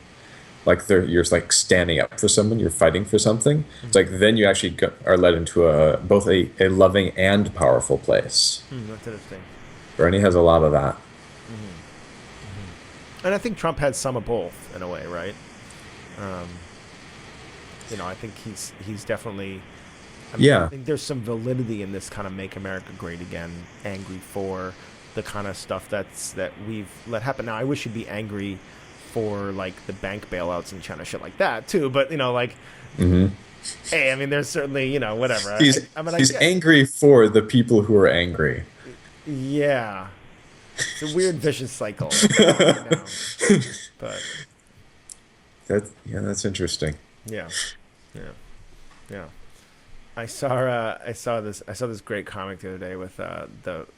Like you're like standing up for someone, you're fighting for something. It's like then you actually are led into both a loving and powerful place. That's interesting. Bernie has a lot of that. And I think Trump had some of both in a way, right? I think he's definitely. I think there's some validity in this kind of "Make America Great Again," angry for the kind of stuff that we've let happen. Now, I wish he'd be angry for like the bank bailouts and China shit like that too. But hey, I mean, there's certainly whatever. He's angry for the people who are angry. Yeah. It's a weird vicious cycle. But that's interesting. Yeah. I saw this great comic the other day with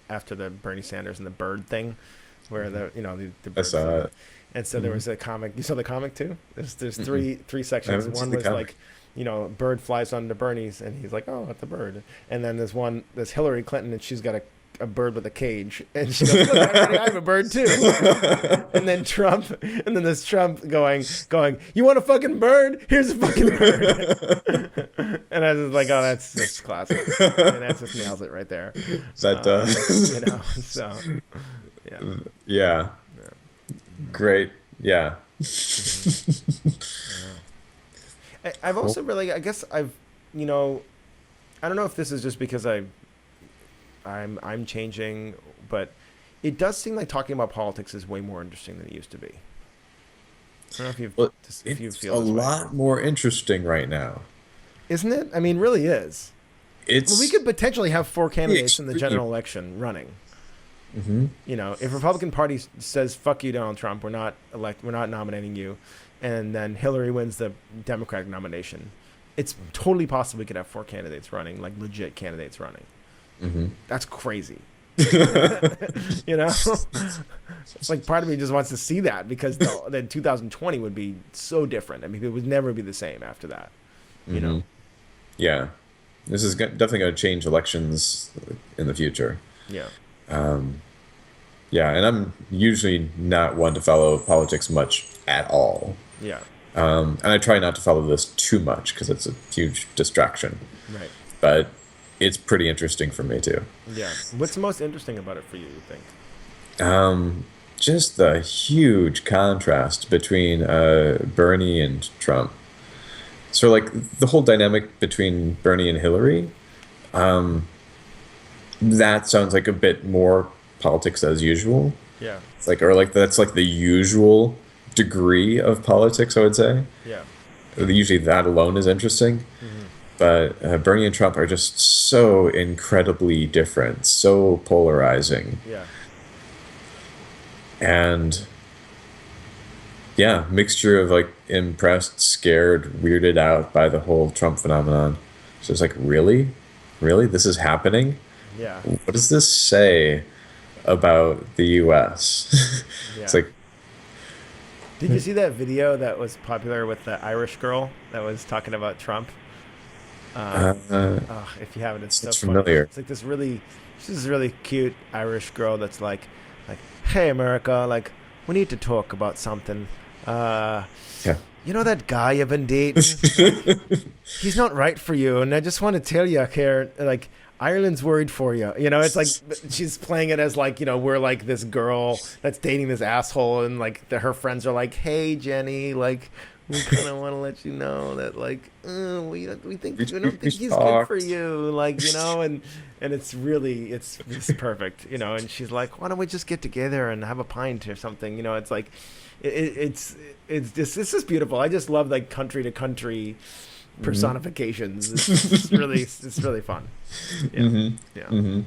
after the Bernie Sanders and the bird thing, where the birds. I saw it. And so there was a comic. You saw the comic too? There's three sections. One was like, bird flies onto Bernie's, and he's like, oh, it's a bird. And then there's Hillary Clinton, and she's got a bird with a cage, and she goes, look, I have a bird too. And then there's Trump going, you want a fucking bird? Here's a fucking bird. And I was like, oh, that's just classic. And that just nails it right there. That does. So Yeah. Yeah. Yeah. Great. Yeah. I've Cool. also really, I guess I've, you know, I don't know if this is just because I'm changing, but it does seem like talking about politics is way more interesting than it used to be. I don't know Well, if you it's feel a this way, lot more interesting right now. isn't it? I mean, really is. I mean, we It's could potentially have four the candidates in the extreme. general election running. Hmm. You know, if Republican Party says "fuck you, Donald Trump," we're not nominating you, and then Hillary wins the Democratic nomination, it's totally possible we could have four candidates running, like legit candidates running. Hmm. That's crazy. You know, it's like part of me just wants to see that because then 2020 would be so different. I mean, it would never be the same after that. You Hmm. know. Yeah. This is definitely going to change elections in the future. Yeah. Yeah, and I'm usually not one to follow politics much at all. Yeah. And I try not to follow this too much because it's a huge distraction. Right. But it's pretty interesting for me too. Yeah. What's most interesting about it for you think? Just the huge contrast between Bernie and Trump. So, like, the whole dynamic between Bernie and Hillary, that sounds like a bit more politics as usual. Yeah. It's like, or like that's like the usual degree of politics, I would say. Yeah. Usually that alone is interesting. Hmm. But Bernie and Trump are just so incredibly different, so polarizing. Yeah. And yeah, mixture of like impressed, scared, weirded out by the whole Trump phenomenon. So it's like, really? Really? This is happening? Yeah. What does this say about the US? It's Yeah. like, Did you see that video that was popular with the Irish girl that was talking about Trump? uh, uh, Oh, if you haven't, it's so it's funny. familiar. It's like she's this really cute Irish girl that's like, hey America, like we need to talk about something. Uh, Yeah. you know that guy you've been dating? He's not right for you, and I just want to tell you here, like Ireland's worried for you. You know, it's like she's playing it as like, you know, we're like this girl that's dating this asshole, and like her friends are like, hey Jenny, like we kind of want to let you know that like we think we don't think he's good for Talked. you, like, you know, and it's perfect, you know, and she's like, why don't we just get together and have a pint or something, you know, it's like it's just this is beautiful. I just love like country to country Hmm. personifications. It's really fun. Yeah, Hmm. yeah, Hmm.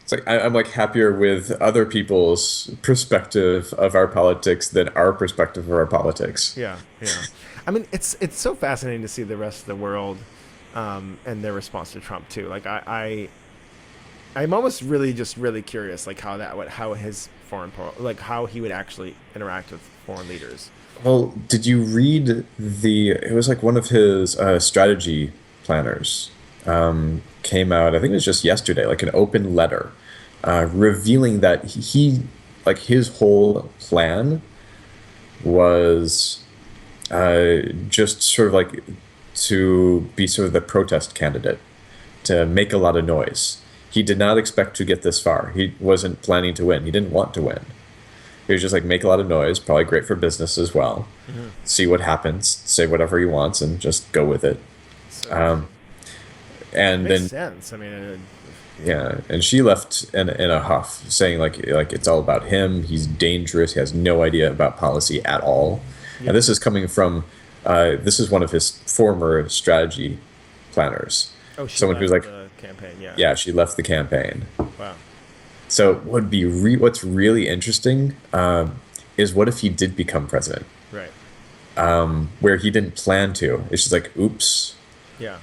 It's like I'm like happier with other people's perspective of our politics than our perspective of our politics. yeah, yeah. I mean, it's so fascinating to see the rest of the world and their response to Trump too. Like I'm almost really just really curious, like how his like how he would actually interact with foreign leaders. Well, did you read the? It was like one of his strategy planners came out. I think it was just yesterday, like an open letter revealing that like his whole plan was just sort of like to be sort of the protest candidate, to make a lot of noise. He did not expect to get this far. He wasn't planning to win. He didn't want to win. He was just like make a lot of noise, probably great for business as well. Hmm. See what happens, say whatever he wants, and just go with it. So Um, and makes then sense. I mean, yeah, and she left in a huff, saying like it's all about him. He's dangerous. He has no idea about policy at all. And yeah. this is coming from this is one of his former strategy planners. Oh, she Someone who's left like, the campaign. Yeah. yeah, she left the campaign. Wow. So what's really interesting is what if he did become president, Right. where he didn't plan to. It's just like, oops. Yeah.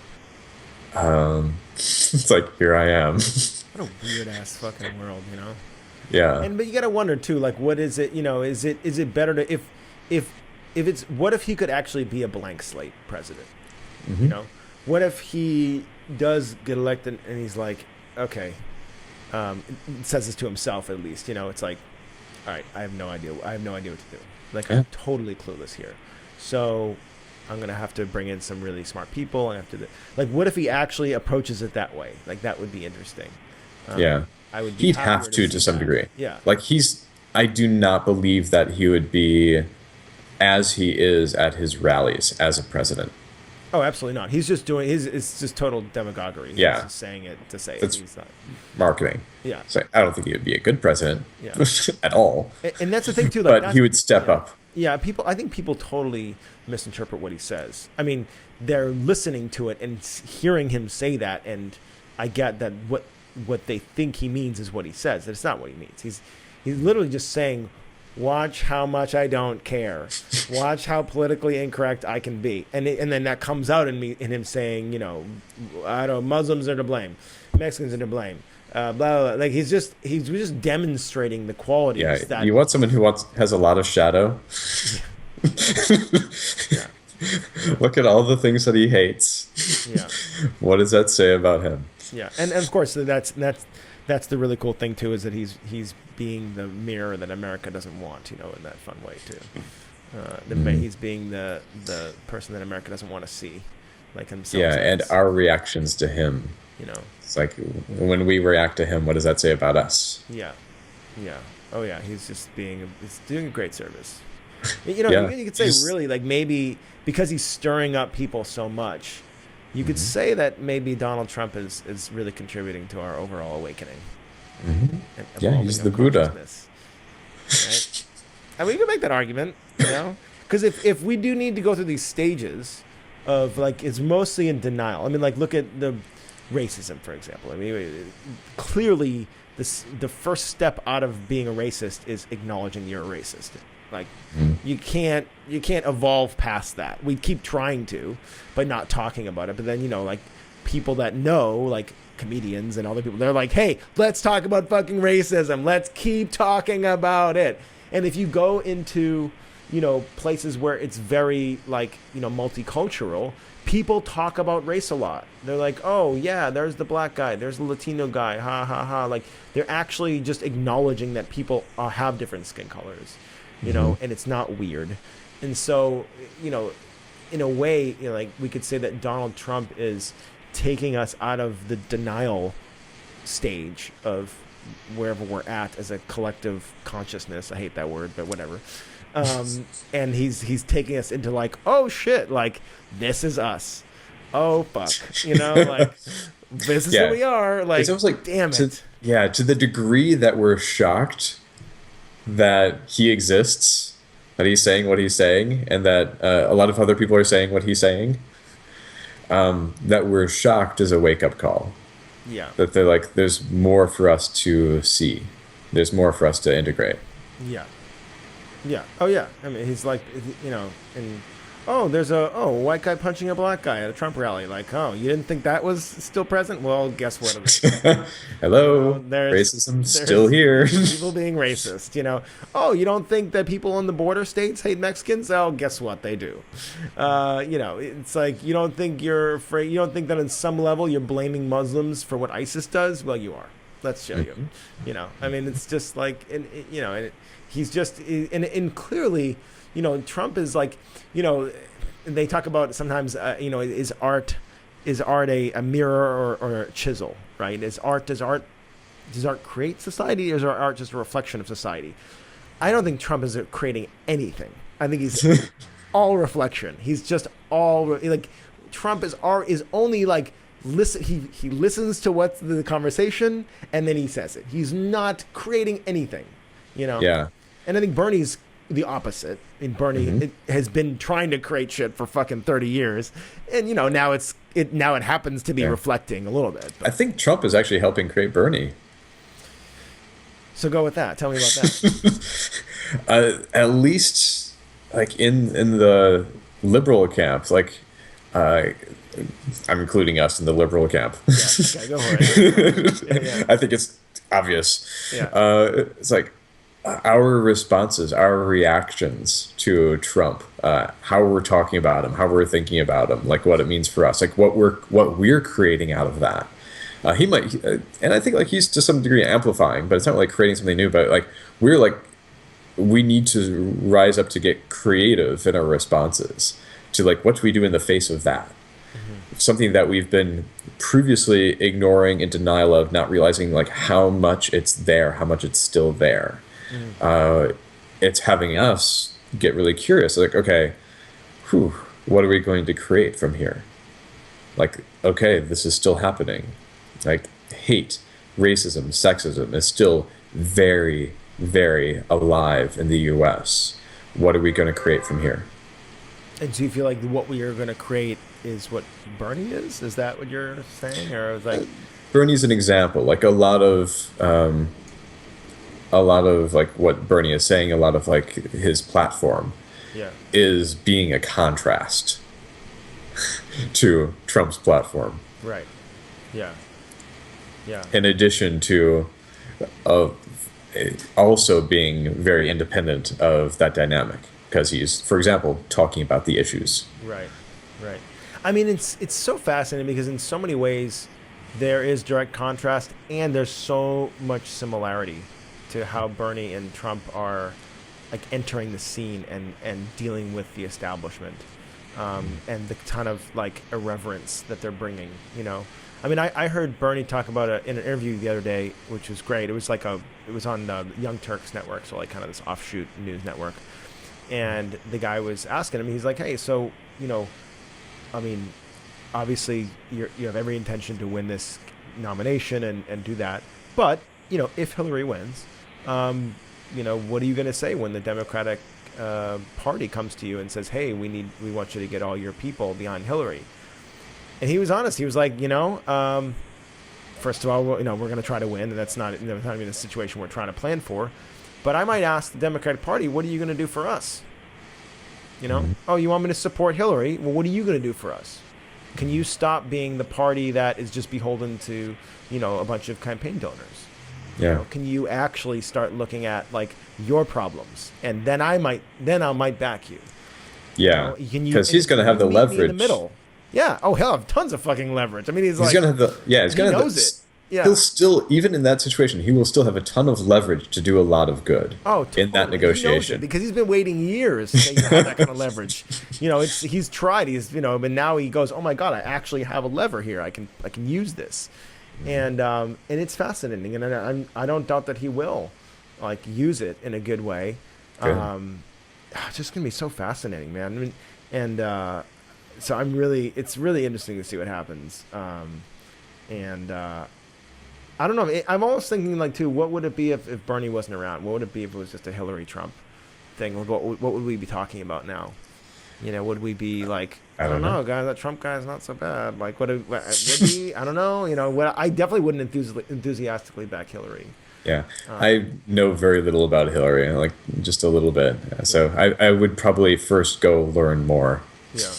It's like here I am. What a weird ass fucking world, you know. Yeah. And but you gotta wonder too, like, what is it? You know, is it better to if if it's what if he could actually be a blank slate president? You Hmm. know, what if he does get elected and he's like, okay, says this to himself at least. You know, it's like, all right, I have no idea. I have no idea what to do. Like, Yeah. I'm totally clueless here. So I'm gonna have to bring in some really smart people. I have to like, what if he actually approaches it that way? Like, that would be interesting. Um, Yeah. I would be He'd happier have to see some that. degree. Yeah. Like I do not believe that he would be as he is at his rallies as a president. Oh, absolutely not. He's just doing it's just total demagoguery. He's Yeah. just saying it to say it. That's He's not. marketing. Yeah. So I don't think he would be a good president Yeah. at all. And that's the thing too. Like, But he would step yeah. up. Yeah, I think people totally misinterpret what he says. I mean, they're listening to it and hearing him say that, and I get that what they think he means is what he says. That's not what he means. He's literally just saying, "Watch how much I don't care. Watch how politically incorrect I can be." And then that comes out in him saying, I don't. Muslims are to blame, Mexicans are to blame. Blah, blah, blah. Like he's just demonstrating the qualities. Yeah, that you want someone who has a lot of shadow. Yeah. Look at all the things that he hates. Yeah. What does that say about him? Yeah, and of course that's the really cool thing too, is that he's being the mirror that America doesn't want, in that fun way too. He's being the person that America doesn't want to see, like himself. Yeah, and our reactions to him. It's like when we react to him, what does that say about us? Yeah, yeah, oh yeah, he's doing a great service. Yeah, you could say really like maybe because he's stirring up people so much. You could say that maybe Donald Trump is really contributing to our overall awakening. Mm-hmm. Yeah, he's the Booda. Right? And we can make that argument, because if we do need to go through these stages of like, it's mostly in denial. I mean, like look at the racism, for example. I mean, clearly the first step out of being a racist is acknowledging you're a racist. Like you can't evolve past that. We keep trying to, but not talking about it. But then like people that know, like comedians and other people, they're like, hey, let's talk about fucking racism. Let's keep talking about it. And if you go into places where it's very like multicultural, people talk about race a lot. They're like, oh yeah, there's the black guy, there's the Latino guy, ha ha ha. Like they're actually just acknowledging that people have different skin colors. And it's not weird. And so, in a way, like we could say that Donald Trump is taking us out of the denial stage of wherever we're at as a collective consciousness. I hate that word, but whatever. And he's taking us into like, oh shit, like this is us. Oh fuck, like this is who we are. Like, it's almost like, damn it. To the degree that we're shocked that he exists, that he's saying what he's saying, and that a lot of other people are saying what he's saying, that we're shocked is a wake-up call. Yeah. That they're like, there's more for us to see. There's more for us to integrate. Yeah. Yeah. Oh, yeah. I mean, he's like, and there's a white guy punching a black guy at a Trump rally. Like, oh, you didn't think that was still present? Well, guess what? Hello. Racism's still here. People being racist. Oh, you don't think that people in the border states hate Mexicans? Oh, guess what? They do. It's like you don't think you're afraid. You don't think that on some level you're blaming Muslims for what ISIS does? Well, you are. Let's show you. I mean, it's just like, and he's just, and clearly, Trump is like, they talk about sometimes, is art a mirror or a chisel, right? Does art create society, or is art just a reflection of society? I don't think Trump is creating anything. I think he's all reflection. He's just all like, Trump is only like, he listens to what's the conversation and then he says it. He's not creating anything, Yeah. And I think Bernie's the opposite. And Bernie has been trying to create shit for fucking 30 years, and now it happens to be reflecting a little bit. But. I think Trump is actually helping create Bernie. So go with that. Tell me about that. At least, like in the liberal camp, like I'm including us in the liberal camp. Yeah, okay, go for it. Yeah. I think it's obvious. Yeah. It's like our responses, our reactions to Trump, how we're talking about him, how we're thinking about him, like what it means for us, like what we're creating out of that. He might, and I think like he's to some degree amplifying, but it's not like creating something new. But like we need to rise up to get creative in our responses to like what do we do in the face of that. something that we've been previously ignoring in denial of, not realizing like how much it's there, how much it's still there. It's having us get really curious, like, okay, what are we going to create from here? Like, okay, this is still happening. Like, hate, racism, sexism is still very, very alive in the US. What are we going to create from here? And do you feel like what we are going to create is what Bernie is? Is that what you're saying, or is like Bernie's an example. Like a lot of like what Bernie is saying, a lot of like his platform yeah, is being a contrast to Trump's platform. right, yeah, yeah, In addition to uh, also being very independent of that dynamic, because he's, for example, talking about the issues. right, right. I mean, it's so fascinating because in so many ways there is direct contrast and there's so much similarity to how Bernie and Trump are like entering the scene and dealing with the establishment, and the kind of like irreverence that they're bringing. You know, I mean, I heard Bernie talk about it in an interview the other day, which was great. It was like it was on the Young Turks network, so like kind of this offshoot news network. And the guy was asking him, he's like, "Hey, so you know, I mean, obviously you have every intention to win this nomination and do that, but you know, if Hillary wins, you know, what are you going to say when the Democratic Party comes to you and says, "Hey, we want you to get all your people behind Hillary"? And he was honest. He was like, you know, first of all, you know, we're going to try to win, and that's not even a situation we're trying to plan for. But I might ask the Democratic Party, what are you going to do for us? You know, oh, you want me to support Hillary? Well, what are you going to do for us? Can you stop being the party that is just beholden to, you know, a bunch of campaign donors? Yeah. You know, can you actually start looking at like your problems, and then I might back you. Yeah. You know, Because he's going to have the meet leverage. me in the middle. Yeah. Oh, he'll have tons of fucking leverage. I mean, he's like, Going to have the, yeah, he's he going to have knows the, it. Yeah. He'll still, even in that situation, he will still have a ton of leverage to do a lot of good. Oh, totally. In that He knows negotiation. it because he's been waiting years to have that kind of leverage. You know, he's tried. He's, you know, but now he goes, oh my god, I actually have a lever here. I can use this, and it's fascinating, and I don't doubt that he will, like, use it in a good way. It's just gonna be so fascinating, man. I mean, and so it's really interesting to see what happens, and. I don't know. I'm always thinking, like, too, what would it be if Bernie wasn't around? What would it be if it was just a Hillary Trump thing? Like, what would we be talking about now? You know, would we be like, I don't know, guys, that Trump guy is not so bad. Like, would he? I don't know. You know, I definitely wouldn't enthusiastically back Hillary. Yeah. I know very little about Hillary, like just a little bit. So I would probably first go learn more. Yeah.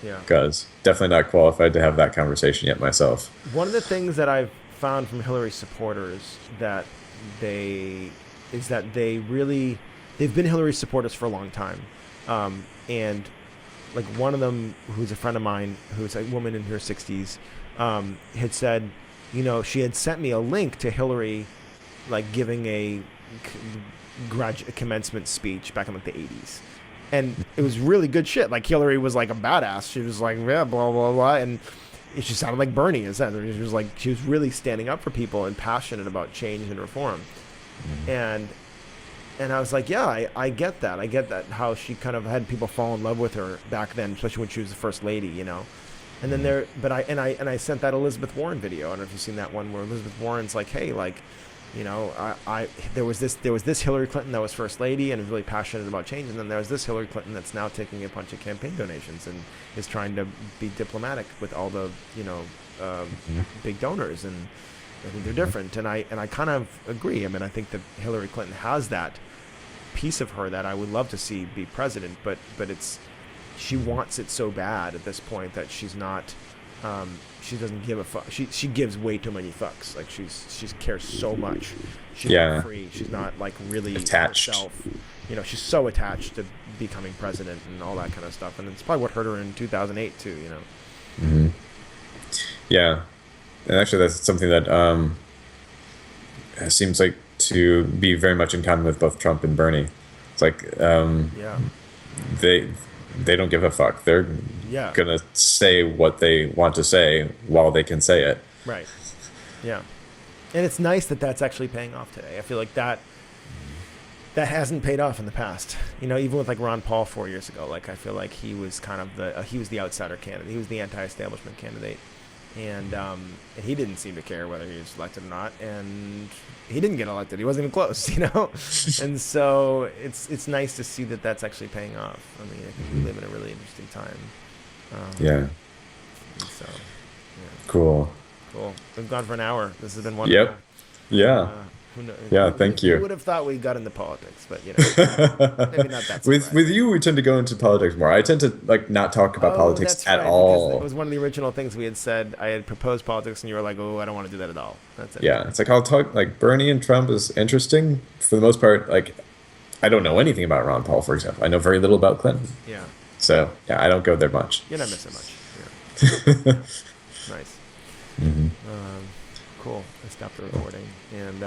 Yeah. Because definitely not qualified to have that conversation yet myself. One of the things that I've found from Hillary supporters that they've been Hillary supporters for a long time, and like one of them, who's a friend of mine, who's a woman in her 60s, had said, you know, she had sent me a link to Hillary, like giving a commencement speech back in like the 80s, and it was really good shit. Like Hillary was like a badass. She was like, yeah, blah blah blah, and she sounded like Bernie. She was really standing up for people and passionate about change and reform. And I was like, yeah, I get that. I get that, how she kind of had people fall in love with her back then, especially when she was the first lady, you know. And then I sent that Elizabeth Warren video. I don't know if you've seen that one where Elizabeth Warren's like, hey, like, you know, there was this Hillary Clinton that was first lady and was really passionate about change, and then there was this Hillary Clinton that's now taking a bunch of campaign donations and is trying to be diplomatic with all the, you know, big donors, and I think they're different, and I kind of agree. I mean, I think that Hillary Clinton has that piece of her that I would love to see be president, but she wants it so bad at this point that she's not. She doesn't give a fuck. She gives way too many fucks. Like she cares so much. She's not free. She's not like really attached. Herself. You know, she's so attached to becoming president and all that kind of stuff. And it's probably what hurt her in 2008 too. You know. Mm-hmm. Yeah, and actually that's something that seems like to be very much in common with both Trump and Bernie. It's like they don't give a fuck. They're Yeah. gonna say what they want to say while they can say it. Right. Yeah. And it's nice that that's actually paying off today. I feel like that hasn't paid off in the past. You know, even with like Ron Paul 4 years ago, like I feel like he was kind of he was the outsider candidate. He was the anti-establishment candidate. And he didn't seem to care whether he was elected or not. And he didn't get elected. He wasn't even close, you know? And so it's nice to see that that's actually paying off. I mean, I think we live in a really interesting time. Yeah. So, yeah. Cool. Cool. We've gone for an hour. This has been wonderful. Yep. Yeah. Yeah, thank you. Who would have thought we got into politics, but you know, maybe not that. With you, we tend to go into politics more. I tend to like not talk about politics that's at right, all. It was one of the original things we had said. I had proposed politics, and you were like, "Oh, I don't want to do that at all." That's it. Yeah, it's like I'll talk like Bernie and Trump is interesting for the most part. Like, I don't know anything about Ron Paul, for example. I know very little about Clinton. Yeah. So yeah, I don't go there much. You're not missing much. Yeah. Nice. Mm-hmm. Cool. I stopped the recording, and